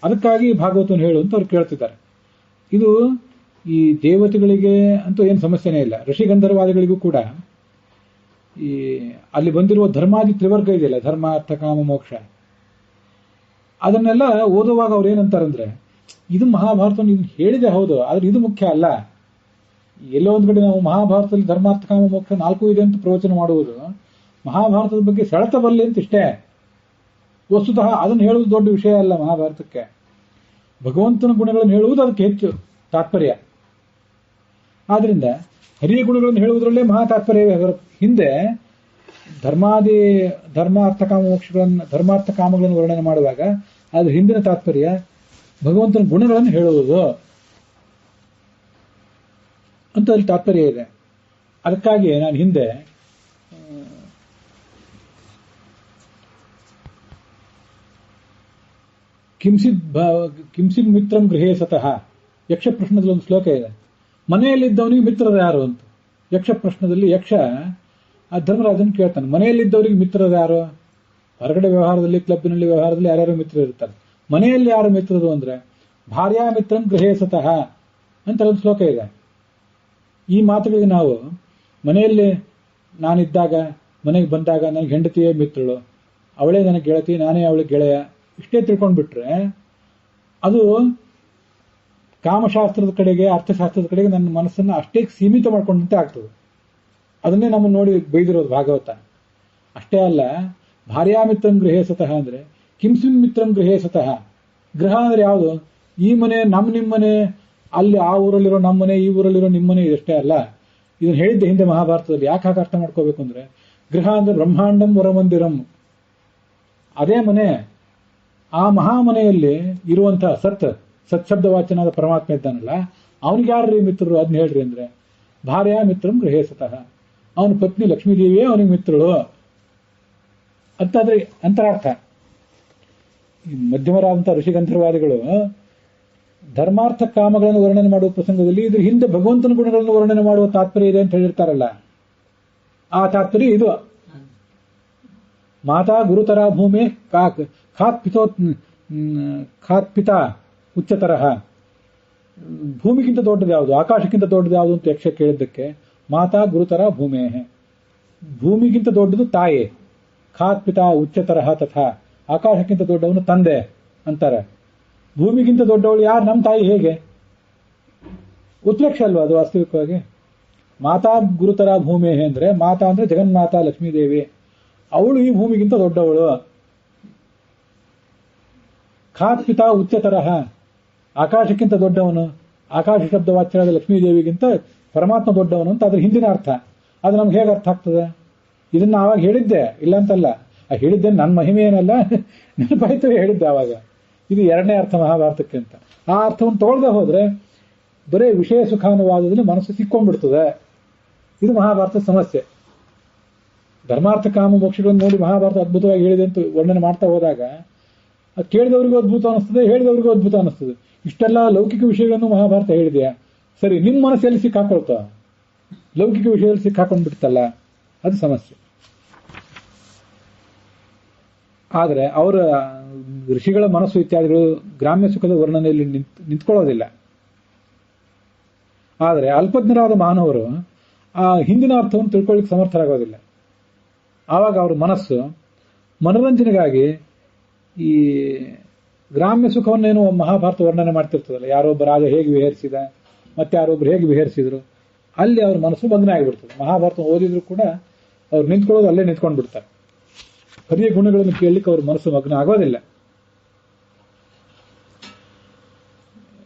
ಅದಕ್ಕಾಗಿ ಭಾಗವತವನ್ನು ಹೇಳು ಅಂತ ಅವ್ರು ಕೇಳ್ತಿದ್ದಾರೆ. ಇದು ಈ ದೇವತೆಗಳಿಗೆ ಅಂತೂ ಏನು ಸಮಸ್ಯೆನೇ ಇಲ್ಲ. ಋಷಿಗಂಧರ್ವಾದಿಗಳಿಗೂ ಕೂಡ ಈ ಅಲ್ಲಿ ಬಂದಿರುವ ಧರ್ಮಾದಿ ತ್ರಿವರ್ಗ ಇದೆಯಲ್ಲ, ಧರ್ಮ ಅರ್ಥ ಕಾಮ ಮೋಕ್ಷ, ಅದನ್ನೆಲ್ಲ ಓದುವಾಗ ಅವ್ರು ಏನಂತಾರಂದ್ರೆ, ಇದು ಮಹಾಭಾರತವನ್ನು ಇದು ಹೇಳಿದೆ ಹೌದು, ಆದ್ರೆ ಇದು ಮುಖ್ಯ ಅಲ್ಲ. ಎಲ್ಲೋ ಒಂದ್ ಕಡೆ ನಾವು ಮಹಾಭಾರತದಲ್ಲಿ ಧರ್ಮಾರ್ಥ ಕಾಮ ಮೋಕ್ಷ 4 ಇದೆ ಅಂತ ಪ್ರವಚನ ಮಾಡುವುದು ಮಹಾಭಾರತದ ಬಗ್ಗೆ ಸೆಳೆತ ಬರಲಿ ಅಂತ ಇಷ್ಟೇ. ವಸ್ತುತಃ ಅದನ್ನು ಹೇಳುವುದು ದೊಡ್ಡ ವಿಷಯ ಅಲ್ಲ. ಮಹಾಭಾರತಕ್ಕೆ ಭಗವಂತನ ಗುಣಗಳನ್ನು ಹೇಳುವುದು ಅದಕ್ಕೆ ಹೆಚ್ಚು ತಾತ್ಪರ್ಯ. ಆದ್ರಿಂದ ಹರಿಯ ಗುಣಗಳನ್ನು ಹೇಳುವುದರಲ್ಲೇ ಮಹಾ ತಾತ್ಪರ್ಯವೇ ಹೊರತು ಹಿಂದೆ ಧರ್ಮಾರ್ಥ ಕಾಮ ಮೋಕ್ಷಗಳನ್ನು, ಧರ್ಮಾರ್ಥ ಕಾಮಗಳನ್ನು ವರ್ಣನೆ ಮಾಡುವಾಗ ಅದ್ರ ಹಿಂದಿನ ತಾತ್ಪರ್ಯ ಭಗವಂತನ ಗುಣಗಳನ್ನು ಹೇಳುವುದು ಅಂತ ಅಲ್ಲಿ ತಾತ್ಪರ್ಯ ಇದೆ. ಅದಕ್ಕಾಗಿ ನಾನು ಹಿಂದೆ ಕಿಂಸಿದ್ ಮಿತ್ರಂ ಗೃಹೇ ಸತಃ ಯಕ್ಷ ಪ್ರಶ್ನದಲ್ಲಿ ಒಂದು ಶ್ಲೋಕ ಇದೆ. ಮನೆಯಲ್ಲಿದ್ದವನಿಗೆ ಮಿತ್ರರು ಯಾರು ಅಂತ. ಯಕ್ಷ ಪ್ರಶ್ನದಲ್ಲಿ ಯಕ್ಷ ಆ ಧರ್ಮರಾಜನ್ ಕೇಳ್ತಾನೆ, ಮನೆಯಲ್ಲಿದ್ದವರಿಗೆ ಮಿತ್ರರು ಯಾರು? ಹೊರಗಡೆ ವ್ಯವಹಾರದಲ್ಲಿ, ಕ್ಲಬ್ಬಿನಲ್ಲಿ ವ್ಯವಹಾರದಲ್ಲಿ ಯಾರ್ಯಾರು ಮಿತ್ರರು ಇರ್ತಾರೆ. ಮನೆಯಲ್ಲಿ ಯಾರು ಮಿತ್ರರು ಅಂದ್ರೆ ಭಾರ್ಯಾ ಮಿತ್ರಂ ಗೃಹೇ ಸತಃ ಅಂತ ಒಂದು ಶ್ಲೋಕ ಇದೆ. ಈ ಮಾತುಗಳಿಗೆ ನಾವು ಮನೆಯಲ್ಲಿ ನಾನಿದ್ದಾಗ, ಮನೆಗೆ ಬಂದಾಗ ನನಗೆ ಹೆಂಡತಿಯೇ ಮಿತ್ರಳು, ಅವಳೇ ನನಗೆ ಗೆಳತಿ, ನಾನೇ ಅವಳಿಗೆ ಗೆಳೆಯ, ಇಷ್ಟೇ ತಿಳ್ಕೊಂಡ್ಬಿಟ್ರೆ ಅದು ಕಾಮಶಾಸ್ತ್ರದ ಕಡೆಗೆ, ಅರ್ಥಶಾಸ್ತ್ರದ ಕಡೆಗೆ ನನ್ನ ಮನಸ್ಸನ್ನು ಅಷ್ಟೇ ಸೀಮಿತ ಮಾಡ್ಕೊಂಡಂತೆ ಆಗ್ತದೆ. ಅದನ್ನೇ ನಮ್ಮನ್ನು ನೋಡಿ ಬೈದಿರೋದು ಭಾಗವತ. ಅಷ್ಟೇ ಅಲ್ಲ, ಭಾರ್ಯಾ ಮಿತ್ರಂ ಗೃಹೇ ಸತಃ ಅಂದ್ರೆ ಕಿಂಸಿನ್ ಮಿತ್ರಂ ಗೃಹೇ ಸತಃ. ಗೃಹ ಅಂದ್ರೆ ಯಾವುದು? ಈ ಮನೆ ನಿಮ್ಮನೆ, ಅಲ್ಲಿ ಆ ಊರಲ್ಲಿರೋ ನಮ್ಮನೆ, ಈ ಊರಲ್ಲಿರೋ ನಿಮ್ಮನೆ ಇಷ್ಟೇ ಅಲ್ಲ. ಇದನ್ನ ಹೇಳಿದ್ದೆ ಹಿಂದೆ ಮಹಾಭಾರತದಲ್ಲಿ. ಯಾಕೆ ಹಾಗೆ ಅರ್ಥ ಮಾಡ್ಕೋಬೇಕು ಅಂದ್ರೆ, ಗೃಹ ಅಂದ್ರೆ ಬ್ರಹ್ಮಾಂಡಂ ವರಮಂದಿರಂ, ಅದೇ ಮನೆ. ಆ ಮಹಾಮನೆಯಲ್ಲಿ ಇರುವಂತಹ ಸತ್ಶಬ್ದವಾಚನಾದ ಪರಮಾತ್ಮ ಇದ್ದಾನಲ್ಲ, ಅವನಿಗೆ ಯಾರ್ರೀ ಮಿತ್ರರು ಅದನ್ನ ಹೇಳ್ರಿ ಅಂದ್ರೆ, ಭಾರ್ಯ ಮಿತ್ರಂ ಗೃಹೇ ಸತಃ, ಅವನ ಪತ್ನಿ ಲಕ್ಷ್ಮೀದೇವಿಯೇ ಅವನಿಗೆ ಮಿತ್ರಳು ಅಂತಾದ್ರೆ ಅಂತರಾರ್ಥ. ಮಧ್ಯಮರಾದಂತಹ ಋಷಿಗಂಧರ್ವಾದಿಗಳು ಧರ್ಮಾರ್ಥ ಕಾಮಗಳನ್ನು ವರ್ಣನೆ ಮಾಡುವ ಪ್ರಸಂಗದಲ್ಲಿ ಇದ್ರ ಹಿಂದೆ ಭಗವಂತನ ಗುಣಗಳನ್ನು ವರ್ಣನೆ ಮಾಡುವ ತಾತ್ಪರ್ಯ ಇದೆ ಅಂತ ಹೇಳಿರ್ತಾರಲ್ಲ, ಆ ತಾತ್ಪರ್ಯ ಇದು. ಮಾತಾ ಗುರುತರ ಭೂಮಿ ಖಾತ್ಪಿತ ಉಚ್ಚತರಹ, ಭೂಮಿಗಿಂತ ದೊಡ್ಡದು ಯಾವುದು, ಆಕಾಶಕ್ಕಿಂತ ದೊಡ್ಡದು ಯಾವುದು ಅಂತ ಯಕ್ಷ ಕೇಳಿದ್ದಕ್ಕೆ ಮಾತಾ ಗುರುತರ ಭೂಮೇ, ಭೂಮಿಗಿಂತ ದೊಡ್ಡದು ತಾಯಿ, ಖಾತ್ಪಿತ ಉಚ್ಚತರಹ ತಥಾ, ಆಕಾಶಕ್ಕಿಂತ ದೊಡ್ಡವನು ತಂದೆ ಅಂತಾರೆ. ಭೂಮಿಗಿಂತ ದೊಡ್ಡವಳು ಯಾರು? ನಮ್ಮ ತಾಯಿ. ಹೇಗೆ? ಉತ್ಪ್ರೇಕ್ಷ ಅಲ್ವಾ ಅದು ವಾಸ್ತವಿಕವಾಗಿ? ಮಾತಾ ಗುರುತರ ಭೂಮಿ ಅಂದ್ರೆ, ಮಾತಾ ಅಂದ್ರೆ ಜಗನ್ಮಾತಾ ಲಕ್ಷ್ಮೀದೇವಿ, ಅವಳು ಈ ಭೂಮಿಗಿಂತ ದೊಡ್ಡವಳು. ಖಾತ್ಪಿತ ಉಚ್ಚತರಹ, ಆಕಾಶಕ್ಕಿಂತ ದೊಡ್ಡವನು, ಆಕಾಶ ಶಬ್ದ ವಾಚ್ಯರಾದ ಲಕ್ಷ್ಮೀದೇವಿಗಿಂತ ಪರಮಾತ್ಮ ದೊಡ್ಡವನು ಅಂತ ಅದ್ರ ಹಿಂದಿನ ಅರ್ಥ. ಅದು ನಮ್ಗೆ ಹೇಗೆ ಅರ್ಥ ಆಗ್ತದೆ? ಇದನ್ನ ಆವಾಗ ಹೇಳಿದ್ದೆ, ಇಲ್ಲ ಅಂತಲ್ಲ, ಹೇಳಿದ್ದೆ ನನ್ನ ಮಹಿಮೆ ಏನಲ್ಲ, ನೆನಪಾಯ್ತು ಹೇಳಿದ್ದೆ ಆವಾಗ. ಇದು ಎರಡನೇ ಅರ್ಥ ಮಹಾಭಾರತಕ್ಕೆ ಅಂತ. ಆ ಅರ್ಥವನ್ನು ತಗೊಳ್ದೆ ಹೋದ್ರೆ ಬರೇ ವಿಷಯ ಸುಖಾನುವಾದದಲ್ಲಿ ಮನಸ್ಸು ಸಿಕ್ಕೊಂಡ್ಬಿಡ್ತದೆ. ಇದು ಮಹಾಭಾರತದ ಸಮಸ್ಯೆ. ಧರ್ಮಾರ್ಥ ಕಾಮ ಮೋಕ್ಷಗಳನ್ನು ನೋಡಿ ಮಹಾಭಾರತ ಅದ್ಭುತವಾಗಿ ಹೇಳಿದೆ ಅಂತ ವರ್ಣನೆ ಮಾಡ್ತಾ ಹೋದಾಗ ಅದು ಕೇಳಿದವರಿಗೂ ಅದ್ಭುತ ಅನಿಸ್ತದೆ, ಹೇಳಿದವರಿಗೂ ಅದ್ಭುತ ಅನಿಸ್ತದೆ. ಇಷ್ಟೆಲ್ಲ ಲೌಕಿಕ ವಿಷಯಗಳನ್ನು ಮಹಾಭಾರತ ಹೇಳಿದೆಯಾ? ಸರಿ, ನಿಮ್ಮ ಮನಸ್ಸಲ್ಲಿ ಸಿಕ್ಕಾಕೊಳ್ತಾ ಲೌಕಿಕ ವಿಷಯದಲ್ಲಿ ಸಿಕ್ಕಾಕೊಂಡ್ಬಿಡ್ತಲ್ಲ, ಅದು ಸಮಸ್ಯೆ. ಆದರೆ ಅವರ ಋಷಿಗಳ ಮನಸ್ಸು ಇತ್ಯಾದಿಗಳು ಗ್ರಾಮ್ಯ ಸುಖದ ವರ್ಣನೆಯಲ್ಲಿ ನಿಂತ್ಕೊಳ್ಳೋದಿಲ್ಲ. ಆದರೆ ಅಲ್ಪಜ್ಞರಾದ ಮಾನವರು ಆ ಹಿಂದಿನ ಅರ್ಥವನ್ನು ತಿಳ್ಕೊಳ್ಳಿಕ್ಕೆ ಸಮರ್ಥರಾಗೋದಿಲ್ಲ. ಆವಾಗ ಅವ್ರ ಮನಸ್ಸು ಮನೋರಂಜನೆಗಾಗಿ ಈ ಗ್ರಾಮ್ಯ ಸುಖವನ್ನೇನು ಮಹಾಭಾರತ ವರ್ಣನೆ ಮಾಡ್ತಿರ್ತದಲ್ಲ, ಯಾರೊಬ್ಬ ರಾಜ ಹೇಗೆ ವಿಹರಿಸಿದ, ಮತ್ತೆ ಯಾರೊಬ್ರು ಹೇಗೆ ವಿಹರಿಸಿದ್ರು, ಅಲ್ಲಿ ಅವ್ರ ಮನಸ್ಸು ಮಗ್ನ ಆಗಿಬಿಡ್ತದೆ. ಮಹಾಭಾರತ ಓದಿದ್ರು ಕೂಡ ಅವ್ರು ನಿಂತ್ಕೊಳ್ಳೋದು ಅಲ್ಲೇ ನಿಂತ್ಕೊಂಡು ಬಿಡ್ತಾರೆ. ಹರಿಯ ಗುಣಗಳನ್ನು ಕೇಳಲಿಕ್ಕೆ ಅವ್ರ ಮನಸ್ಸು ಮಗ್ನ ಆಗೋದಿಲ್ಲ.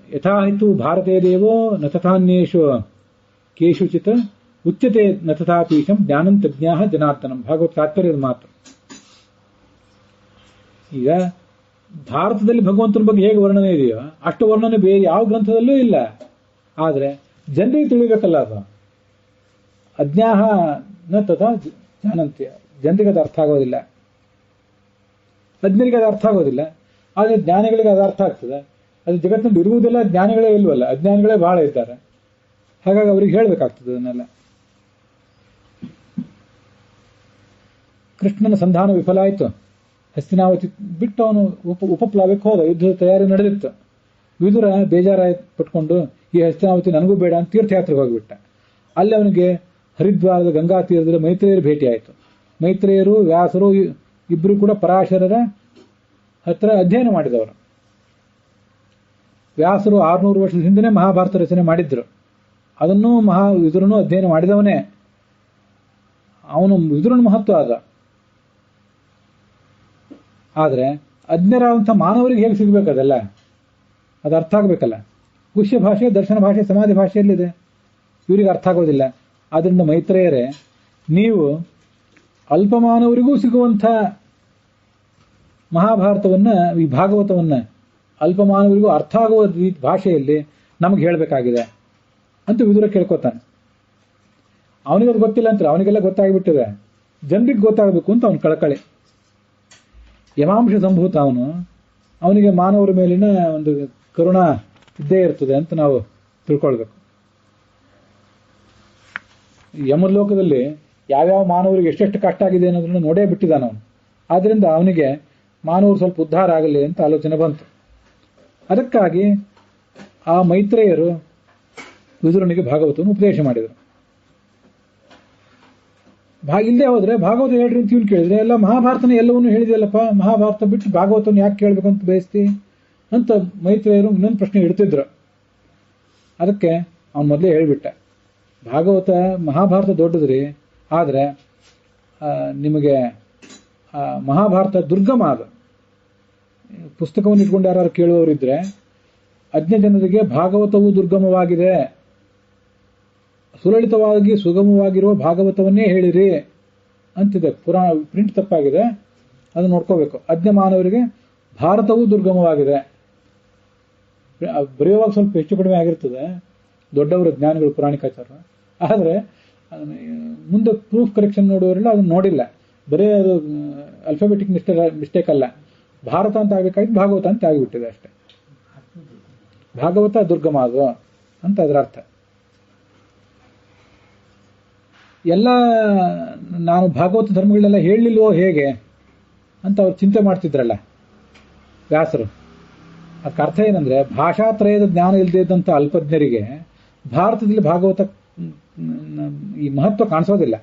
ಯಥಾಹಿತು ಭಾರತೇ ದೇವೋ ನ ತಥಾನ್ಯೇಷು ಕೇಷುಚಿತ್ ಉಚ್ಯತೆ ನ ತಥಾಪೀಶಂ ಜ್ಞಾನಂ ತಜ್ಞಾಃ ಜನಾರ್ದನಂ, ಭಾಗವತ್ ತಾತ್ಪರ್ಯದ ಮಾತು. ಈಗ ಭಾರತದಲ್ಲಿ ಭಗವಂತನ ಬಗ್ಗೆ ಹೇಗೆ ವರ್ಣನೆ ಇದೆಯೋ ಅಷ್ಟು ವರ್ಣನೆ ಬೇರೆ ಯಾವ ಗ್ರಂಥದಲ್ಲೂ ಇಲ್ಲ. ಆದರೆ ಜನರಿಗೆ ತಿಳಿಬೇಕಲ್ಲ, ಅದು ಅಜ್ಞಾಹ ನ ತಥಾ ಜಾನಂತ್ಯ, ಜನರಿಗೆ ಅದು ಅರ್ಥ ಆಗೋದಿಲ್ಲ, ಅಜ್ಞರಿಗೆ ಅದು ಅರ್ಥ ಆಗೋದಿಲ್ಲ. ಆದರೆ ಜ್ಞಾನಿಗಳಿಗೆ ಅದು ಅರ್ಥ ಆಗ್ತದೆ. ಅದು ಜಗತ್ತಿನಲ್ಲಿ ಇರುವುದೆಲ್ಲ ಜ್ಞಾನಿಗಳೇ ಇಲ್ವಲ್ಲ, ಅಜ್ಞಾನಿಗಳೇ ಬಹಳ ಇದ್ದಾರೆ. ಹಾಗಾಗಿ ಅವ್ರಿಗೆ ಹೇಳಬೇಕಾಗ್ತದೆ ಅದನ್ನೆಲ್ಲ. ಕೃಷ್ಣನ ಸಂಧಾನ ವಿಫಲ ಆಯಿತು. ಹಸ್ತಿನಾವತಿ ಬಿಟ್ಟು ಅವನು ಉಪಪ್ಲಾವಕ್ಕೆ ಹೋದ. ಯುದ್ಧದ ತಯಾರಿ ನಡೆದಿತ್ತು. ವಿದುರ ಬೇಜಾರಾಯಿ ಪಟ್ಕೊಂಡು ಈ ಹಸ್ತಿನಾವತಿ ನನಗೂ ಬೇಡ ಅಂತ ತೀರ್ಥಯಾತ್ರೆಗೆ ಹೋಗಿಬಿಟ್ಟ. ಅಲ್ಲಿ ಅವನಿಗೆ ಹರಿದ್ವಾರದ ಗಂಗಾ ತೀರದಲ್ಲಿ ಮೈತ್ರೇಯರು ಭೇಟಿ ಆಯಿತು. ಮೈತ್ರೇಯರು ವ್ಯಾಸರು ಇಬ್ಬರು ಕೂಡ ಪರಾಶರರ ಹತ್ರ ಅಧ್ಯಯನ ಮಾಡಿದವರು. ವ್ಯಾಸರು 600 ವರ್ಷದ ಹಿಂದೆ ಮಹಾಭಾರತ ರಚನೆ ಮಾಡಿದ್ರು. ಅದನ್ನು ವಿದುರನು ಅಧ್ಯಯನ ಮಾಡಿದವನೇ. ಅವನು ವಿದುರನ ಮಹತ್ವ ಅದ. ಆದರೆ ಅಜ್ಞರಾದಂಥ ಮಾನವರಿಗೆ ಹೇಗೆ ಸಿಗಬೇಕದೆಲ್ಲ, ಅದು ಅರ್ಥ ಆಗಬೇಕಲ್ಲ. ಗುಹ್ಯ ಭಾಷೆ, ದರ್ಶನ ಭಾಷೆ, ಸಮಾಧಿ ಭಾಷೆಯಲ್ಲಿದೆ, ಇವರಿಗೆ ಅರ್ಥ ಆಗೋದಿಲ್ಲ. ಆದ್ದರಿಂದ ಮೈತ್ರೇಯರೇ, ನೀವು ಅಲ್ಪಮಾನವರಿಗೂ ಸಿಗುವಂಥ ಮಹಾಭಾರತವನ್ನ, ಈ ಭಾಗವತವನ್ನ ಅಲ್ಪಮಾನವರಿಗೂ ಅರ್ಥ ಆಗುವ ಭಾಷೆಯಲ್ಲಿ ನಮಗೆ ಹೇಳಬೇಕಾಗಿದೆ ಅಂತ ವಿದುರ ಕೇಳ್ಕೊತಾನೆ. ಅವನಿಗದು ಗೊತ್ತಿಲ್ಲ ಅಂತ, ಅವನಿಗೆಲ್ಲ ಗೊತ್ತಾಗಿಬಿಟ್ಟಿದೆ, ಜನರಿಗೆ ಗೊತ್ತಾಗಬೇಕು ಅಂತ ಅವನ ಕಳಕಳಿ. ಯಮಾಂಶ ಸಂಭೂತ ಅವನಿಗೆ ಮಾನವರ ಮೇಲಿನ ಒಂದು ಕರುಣಾ ಇದ್ದೇ ಇರ್ತದೆ ಅಂತ ನಾವು ತಿಳ್ಕೊಳ್ಬೇಕು. ಯಮಲೋಕದಲ್ಲಿ ಯಾವ್ಯಾವ ಮಾನವರಿಗೆ ಎಷ್ಟೆಷ್ಟು ಕಷ್ಟ ಆಗಿದೆ ಅನ್ನೋದನ್ನು ನೋಡೇ ಬಿಟ್ಟಿದ್ದಾನ ಅವನು. ಆದ್ರಿಂದ ಅವನಿಗೆ ಮಾನವರು ಸ್ವಲ್ಪ ಉದ್ಧಾರ ಆಗಲಿ ಅಂತ ಆಲೋಚನೆ ಬಂತು. ಅದಕ್ಕಾಗಿ ಆ ಮೈತ್ರೇಯರು ವಿದುರನಿಗೆ ಭಾಗವತವನ್ನು ಉಪದೇಶ ಮಾಡಿದರು. ಇಲ್ಲದೆ ಹೋದ್ರೆ ಭಾಗವತ ಹೇಳ್ರಿ ಅಂತ ಇವನು ಕೇಳಿದ್ರೆ, ಎಲ್ಲ ಮಹಾಭಾರತನ ಎಲ್ಲವನ್ನೂ ಹೇಳಿದೆಯಲ್ಲಪ್ಪ, ಮಹಾಭಾರತ ಬಿಟ್ಟು ಭಾಗವತವನ್ನು ಯಾಕೆ ಕೇಳಬೇಕು ಅಂತ ಬಯಸ್ತಿ ಅಂತ ಮೈತ್ರೇಯರು ಇನ್ನೊಂದು ಪ್ರಶ್ನೆ ಇಡ್ತಿದ್ರು. ಅದಕ್ಕೆ ಅವನು ಮೊದಲೇ ಹೇಳ್ಬಿಟ್ಟ, ಮಹಾಭಾರತ ದೊಡ್ಡದ್ರಿ, ಆದರೆ ನಿಮಗೆ ಮಹಾಭಾರತ ದುರ್ಗಮ. ಅದು ಪುಸ್ತಕವನ್ನು ಇಟ್ಕೊಂಡು ಯಾರು ಕೇಳುವವರಿದ್ರೆ ಅಜ್ಞ ಜನರಿಗೆ ಭಾಗವತವು ದುರ್ಗಮವಾಗಿದೆ, ಸುಲಲಿತವಾಗಿ ಸುಗಮವಾಗಿರುವ ಭಾಗವತವನ್ನೇ ಹೇಳಿರಿ ಅಂತಿದೆ. ಪ್ರಿಂಟ್ ತಪ್ಪಾಗಿದೆ, ಅದು ನೋಡ್ಕೋಬೇಕು. ಅಜ್ಞ ಮಾನವರಿಗೆ ಭಾರತವೂ ದುರ್ಗಮವಾಗಿದೆ. ಬರೆಯುವಾಗ ಸ್ವಲ್ಪ ಹೆಚ್ಚು ಕಡಿಮೆ ಆಗಿರ್ತದೆ, ದೊಡ್ಡವರು ಜ್ಞಾನಿಗಳು ಪುರಾಣಿಕಾಚಾರ್ಯ. ಆದರೆ ಮುಂದೆ ಪ್ರೂಫ್ ಕರೆಕ್ಷನ್ ನೋಡುವವರೆಲ್ಲ ಅದನ್ನು ನೋಡಿಲ್ಲ. ಬರೀ ಅದು ಅಲ್ಫಾಬೆಟಿಕ್ ಮಿಸ್ಟೇಕ್ ಅಲ್ಲ, ಭಾರತ ಅಂತ ಆಗಬೇಕಾಗಿದ್ದು ಭಾಗವತ ಅಂತ ಆಗಿಬಿಟ್ಟಿದೆ ಅಷ್ಟೇ. ಭಾಗವತ ದುರ್ಗಮ ಅದು ಅಂತ ಅದರ ಅರ್ಥ. ಎಲ್ಲ ನಾನು ಭಾಗವತ ಧರ್ಮಗಳನ್ನೆಲ್ಲ ಹೇಳಲಿಲ್ವೋ ಹೇಗೆ ಅಂತ ಅವ್ರು ಚಿಂತೆ ಮಾಡ್ತಿದ್ರಲ್ಲ ವ್ಯಾಸರು. ಅದಕ್ಕೆ ಅರ್ಥ ಏನಂದ್ರೆ, ಭಾಷಾತ್ರಯದ ಜ್ಞಾನ ಇಲ್ಲದೆ ಇದ್ದಂಥ ಅಲ್ಪಜ್ಞರಿಗೆ ಭಾರತದಲ್ಲಿ ಭಾಗವತ ಈ ಮಹತ್ವ ಕಾಣಿಸೋದಿಲ್ಲ.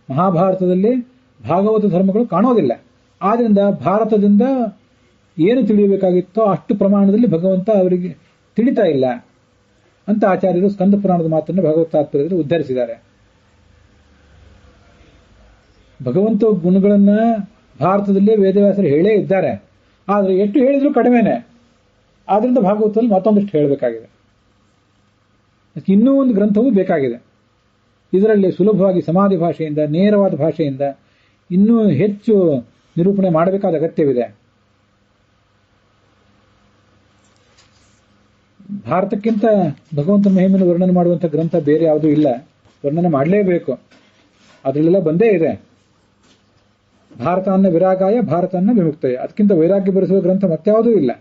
ಮಹಾಭಾರತದಲ್ಲಿ ಭಾಗವತ ಧರ್ಮಗಳು ಕಾಣೋದಿಲ್ಲ. ಆದ್ರಿಂದ ಭಾರತದಿಂದ ಏನು ತಿಳಿಯಬೇಕಾಗಿತ್ತೋ ಅಷ್ಟು ಪ್ರಮಾಣದಲ್ಲಿ ಭಗವಂತ ಅವರಿಗೆ ತಿಳಿತಾ ಇಲ್ಲ ಅಂತ ಆಚಾರ್ಯರು ಸ್ಕಂದ ಪುರಾಣದ ಮಾತನ್ನು ಭಗವತ್ ತಾತ್ಪರ್ಯದಲ್ಲಿ ಉದ್ಧರಿಸಿದ್ದಾರೆ. ಭಗವಂತ ಗುಣಗಳನ್ನ ಭಾರತದಲ್ಲಿ ವೇದವ್ಯಾಸರು ಹೇಳೇ ಇದ್ದಾರೆ, ಆದರೆ ಎಷ್ಟು ಹೇಳಿದ್ರು ಕಡಿಮೆನೆ. ಆದ್ರಿಂದ ಭಾಗವತದಲ್ಲಿ ಮತ್ತೊಂದಷ್ಟು ಹೇಳಬೇಕಾಗಿದೆ. ಇನ್ನೂ ಒಂದು ಗ್ರಂಥವೂ ಬೇಕಾಗಿದೆ. ಇದರಲ್ಲಿ ಸುಲಭವಾಗಿ ಸಮಾಧಿ ಭಾಷೆಯಿಂದ, ನೇರವಾದ ಭಾಷೆಯಿಂದ ಇನ್ನೂ ಹೆಚ್ಚು ನಿರೂಪಣೆ ಮಾಡಬೇಕಾದ ಅಗತ್ಯವಿದೆ. ಭಾರತಕ್ಕಿಂತ ಭಗವಂತನ ಮಹಿಮೆಯನ್ನು ವರ್ಣನೆ ಮಾಡುವಂಥ ಗ್ರಂಥ ಬೇರೆ ಯಾವುದೂ ಇಲ್ಲ. ವರ್ಣನೆ ಮಾಡಲೇಬೇಕು, ಅದರಲ್ಲೆಲ್ಲ ಬಂದೇ ಇದೆ. ಭಾರತಾನ್ನ ವಿರಾಗಾಯ ಭಾರತಾನ್ನ ವಿಮುಕ್ತಯ, ಅದಕ್ಕಿಂತ ವೈರಾಗ್ಯ ಬರೆಸುವ ಗ್ರಂಥ ಮತ್ಯಾವುದೂ ಇಲ್ಲ.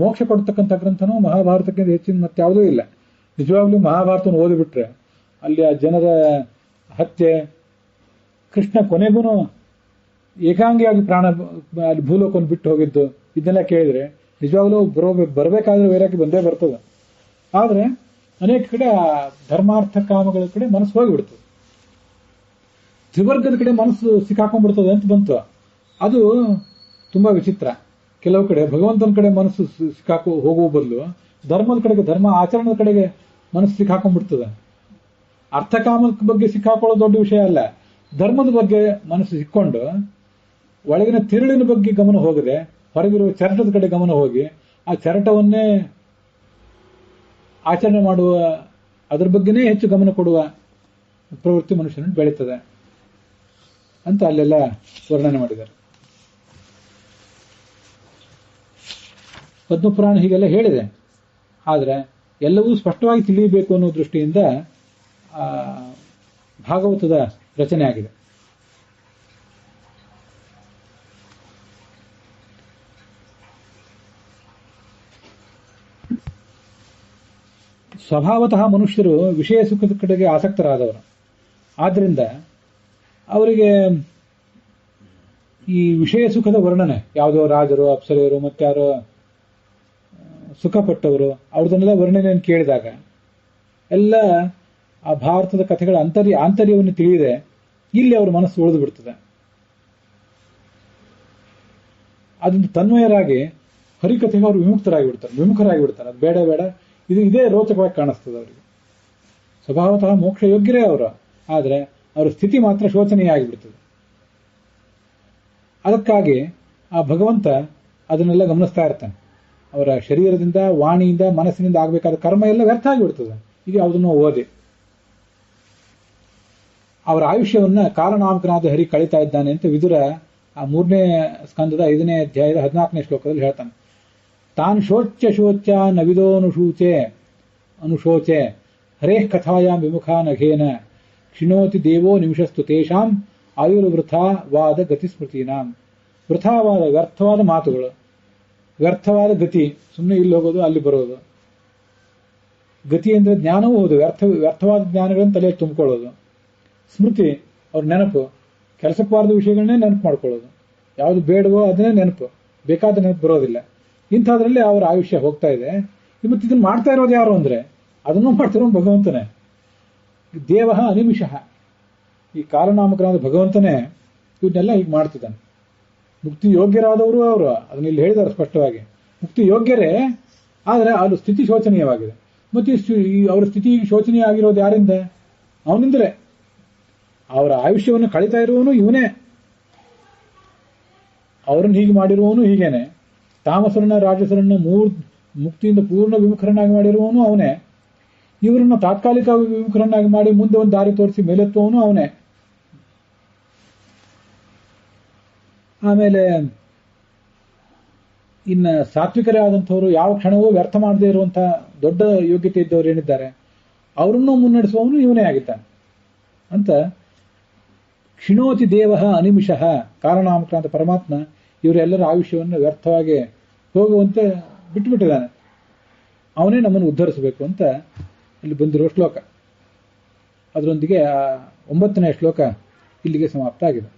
ಮೋಕ್ಷ ಕೊಡ್ತಕ್ಕಂಥ ಗ್ರಂಥನೂ ಮಹಾಭಾರತಕ್ಕಿಂತ ಹೆಚ್ಚಿನ ಮತ್ಯಾವುದೂ ಇಲ್ಲ. ನಿಜವಾಗ್ಲೂ ಮಹಾಭಾರತವನ್ನು ಓದಿಬಿಟ್ರೆ ಅಲ್ಲಿ ಆ ಜನರ ಹತ್ಯೆ, ಕೃಷ್ಣ ಕೊನೆಗೂ ಏಕಾಂಗಿಯಾಗಿ ಪ್ರಾಣ ಅಲ್ಲಿ ಭೂಲೋಕವನ್ನು ಬಿಟ್ಟು ಹೋಗಿದ್ದು, ಇದನ್ನೆಲ್ಲ ಕೇಳಿದ್ರೆ ನಿಜವಾಗ್ಲೂ ಬರಬೇಕಾದ್ರೆ ವೈರಾಗ್ಯ ಬಂದೇ ಬರ್ತದೆ. ಆದರೆ ಅನೇಕ ಕಡೆ ಆ ಧರ್ಮಾರ್ಥ ಕಾಮಗಳ ಕಡೆ ಮನಸ್ಸು ಹೋಗಿಬಿಡ್ತದೆ, ತ್ರಿವರ್ಗದ ಕಡೆ ಮನಸ್ಸು ಸಿಕ್ಕಾಕೊಂಡ್ಬಿಡ್ತದೆ ಅಂತ ಬಂತು. ಅದು ತುಂಬಾ ವಿಚಿತ್ರ. ಕೆಲವು ಕಡೆ ಭಗವಂತನ ಕಡೆ ಮನಸ್ಸು ಹೋಗುವ ಬದಲು ಧರ್ಮದ ಕಡೆಗೆ, ಧರ್ಮ ಆಚರಣೆಯ ಕಡೆಗೆ ಮನಸ್ಸು ಸಿಕ್ಕಾಕೊಂಡ್ಬಿಡ್ತದೆ. ಅರ್ಥಕಾಮದ ಬಗ್ಗೆ ಸಿಕ್ಕಾಕೊಳ್ಳೋದು ದೊಡ್ಡ ವಿಷಯ ಅಲ್ಲ, ಧರ್ಮದ ಬಗ್ಗೆ ಮನಸ್ಸು ಸಿಕ್ಕೊಂಡು ಒಳಗಿನ ತಿರುಳಿನ ಬಗ್ಗೆ ಗಮನ ಹೋಗದೆ ಹೊರಗಿರುವ ಚರಟದ ಕಡೆ ಗಮನ ಹೋಗಿ ಆ ಚರಟವನ್ನೇ ಆಚರಣೆ ಮಾಡುವ, ಅದರ ಬಗ್ಗೆನೇ ಹೆಚ್ಚು ಗಮನ ಕೊಡುವ ಪ್ರವೃತ್ತಿ ಮನುಷ್ಯನನ್ನು ಬೆಳೀತದೆ ಅಂತ ಅಲ್ಲೆಲ್ಲ ವರ್ಣನೆ ಮಾಡಿದ್ದಾರೆ. ಪದ್ಮಪುರಾಣ ಹೀಗೆಲ್ಲ ಹೇಳಿದೆ. ಆದರೆ ಎಲ್ಲವೂ ಸ್ಪಷ್ಟವಾಗಿ ತಿಳಿಯಬೇಕು ಅನ್ನೋ ದೃಷ್ಟಿಯಿಂದ ಭಾಗವತದ ರಚನೆ ಆಗಿದೆ. ಸ್ವಭಾವತಃ ಮನುಷ್ಯರು ವಿಷಯ ಸುಖದ ಕಡೆಗೆ ಆಸಕ್ತರಾದವರು. ಆದ್ದರಿಂದ ಅವರಿಗೆ ಈ ವಿಷಯ ಸುಖದ ವರ್ಣನೆ, ಯಾವುದೋ ರಾಜರು, ಅಪ್ಸರೆಯರು, ಮತ್ತಾರೋ ಸುಖಪಟ್ಟವರು, ಅವ್ರದನ್ನೆಲ್ಲ ವರ್ಣನೆಯನ್ನು ಕೇಳಿದಾಗ ಎಲ್ಲ ಆ ಭಾರತದ ಕಥೆಗಳ ಆಂತರ್ಯವನ್ನು ತಿಳಿಯದೆ ಇಲ್ಲಿ ಅವರ ಮನಸ್ಸು ಉಳಿದು ಬಿಡ್ತದೆ. ಅದನ್ನು ತನ್ಮಯರಾಗಿ ಹರಿಕಥೆಗೆ ಅವರು ವಿಮುಖರಾಗಿ ಬಿಡ್ತಾರೆ. ಅದು ಬೇಡ ಬೇಡ, ಇದೇ ರೋಚಕವಾಗಿ ಕಾಣಿಸ್ತದೆ ಅವರಿಗೆ. ಸ್ವಭಾವತಃ ಮೋಕ್ಷ ಯೋಗ್ಯರೇ ಅವರು, ಆದರೆ ಅವರ ಸ್ಥಿತಿ ಮಾತ್ರ ಶೋಚನೀಯ ಆಗಿಬಿಡ್ತದೆ. ಅದಕ್ಕಾಗಿ ಆ ಭಗವಂತ ಅದನ್ನೆಲ್ಲ ಗಮನಿಸ್ತಾ ಇರ್ತಾನೆ. ಅವರ ಶರೀರದಿಂದ, ವಾಣಿಯಿಂದ, ಮನಸ್ಸಿನಿಂದ ಆಗಬೇಕಾದ ಕರ್ಮ ಎಲ್ಲ ವ್ಯರ್ಥ ಆಗಿಬಿಡ್ತದೆ. ಈಗ ಯಾವುದನ್ನು ಓದಿ ಅವರ ಆಯುಷ್ಯವನ್ನ ಕಾಲನಾಮಕನಾದ ಹರಿ ಕಳೀತಾ ಇದ್ದಾನೆ ಅಂತ ವಿದುರ ಆ 3ನೇ ಸ್ಕಂದದ 5ನೇ ಅಧ್ಯಾಯದ 14ನೇ ಶ್ಲೋಕದಲ್ಲಿ ಹೇಳ್ತಾನೆ. ತಾನ್ ಶೋಚ್ಯ ಅನುಶೋಚೆ ಹರೇಃ ಕಥಾಯಾಂ ವಿಮುಖಾ ನಘೇನ ಕ್ಷಿಣೋತಿ ದೇವೋ ನಿಮಿಷಸ್ತು ತೇಷಾಂ ಆಯುರ್ವೃಥಾವಾದ ಗತಿ ಸ್ಮೃತೀನಾಂ. ವೃಥಾವಾದ, ವ್ಯರ್ಥವಾದ ಮಾತುಗಳು, ವ್ಯರ್ಥವಾದ ಗತಿ, ಸುಮ್ಮನೆ ಇಲ್ಲಿ ಹೋಗೋದು ಅಲ್ಲಿ ಬರೋದು. ಗತಿ ಅಂದ್ರೆ ಜ್ಞಾನವೂ ಹೌದು, ವ್ಯರ್ಥವಾದ ಜ್ಞಾನಗಳನ್ನು ತಲೆಯಲ್ಲಿ ತುಂಬಿಕೊಳ್ಳೋದು. ಸ್ಮೃತಿ ಅವ್ರ ನೆನಪು, ಕೆಲಸಕ್ಕೆ ಬಾರದ ವಿಷಯಗಳನ್ನೇ ನೆನಪು ಮಾಡ್ಕೊಳ್ಳೋದು. ಯಾವುದು ಬೇಡವೋ ಅದನ್ನೇ ನೆನಪು, ಬೇಕಾದ ನೆನಪು ಬರೋದಿಲ್ಲ. ಇಂಥದ್ರಲ್ಲಿ ಅವರ ಆಯುಷ್ಯ ಹೋಗ್ತಾ ಇದೆ. ಮತ್ತು ಇದನ್ನು ಮಾಡ್ತಾ ಇರೋದು ಯಾರು ಅಂದ್ರೆ ಅದನ್ನು ಮಾಡ್ತಿರೋ ಭಗವಂತನೇ. ದೇವ ಅನಿಮಿಷಃ, ಈ ಕಾಲನಾಮಕನಾದ ಭಗವಂತನೇ ಇವನ್ನೆಲ್ಲ ಹೀಗೆ ಮಾಡ್ತಿದ್ದಾನೆ. ಮುಕ್ತಿ ಯೋಗ್ಯರಾದವರು ಅವರು, ಅದನ್ನ ಇಲ್ಲಿ ಹೇಳಿದ್ದಾರೆ ಸ್ಪಷ್ಟವಾಗಿ. ಮುಕ್ತಿ ಯೋಗ್ಯರೇ, ಆದರೆ ಅದು ಸ್ಥಿತಿ ಶೋಚನೀಯವಾಗಿದೆ. ಮತ್ತು ಅವರ ಸ್ಥಿತಿ ಶೋಚನೀಯ ಆಗಿರೋದು ಯಾರಿಂದ? ಅವನಿಂದಲೇ. ಅವರ ಆಯುಷ್ಯವನ್ನು ಕಳೀತಾ ಇರುವವನು ಇವನೇ. ಅವರನ್ನು ಹೀಗೆ ಮಾಡಿರುವವನು ಹೀಗೇನೆ. ತಾಮಸರನ್ನ ರಾಜಸರನ್ನ ಮುಕ್ತಿಯಿಂದ ಪೂರ್ಣ ವಿಮುಖರನ್ನಾಗಿ ಮಾಡಿರುವವನು ಅವನೇ. ಇವರನ್ನು ತಾತ್ಕಾಲಿಕವಾಗಿ ವಿಮುಖರನ್ನಾಗಿ ಮಾಡಿ ಮುಂದೆ ಒಂದು ದಾರಿ ತೋರಿಸಿ ಮೇಲೆತ್ತುವವನು ಅವನೇ. ಆಮೇಲೆ ಇನ್ನು ಸಾತ್ವಿಕರೇ ಆದಂಥವ್ರು ಯಾವ ಕ್ಷಣವೂ ವ್ಯರ್ಥ ಮಾಡದೇ ಇರುವಂತಹ ದೊಡ್ಡ ಯೋಗ್ಯತೆ ಇದ್ದವರು ಏನಿದ್ದಾರೆ ಅವರನ್ನು ಮುನ್ನಡೆಸುವವನು ಇವನೇ ಆಗಿದ್ದಾನೆ ಅಂತ ಕ್ಷಿಣೋತಿ ದೇವ ಅನಿಮಿಷಃ ಕಾರಣಾಮಕ್ರಾಂತ ಪರಮಾತ್ಮ ಇವರೆಲ್ಲರ ಆಯುಷ್ಯವನ್ನು ವ್ಯರ್ಥವಾಗಿ ಹೋಗುವಂತೆ ಬಿಟ್ಟುಬಿಟ್ಟಿದ್ದಾನೆ. ಅವನೇ ನಮ್ಮನ್ನು ಉದ್ಧರಿಸಬೇಕು ಅಂತ ಇಲ್ಲಿ ಬಂದಿರುವ ಶ್ಲೋಕ. ಅದರೊಂದಿಗೆ 9ನೇ ಶ್ಲೋಕ ಇಲ್ಲಿಗೆ ಸಮಾಪ್ತ ಆಗಿದೆ.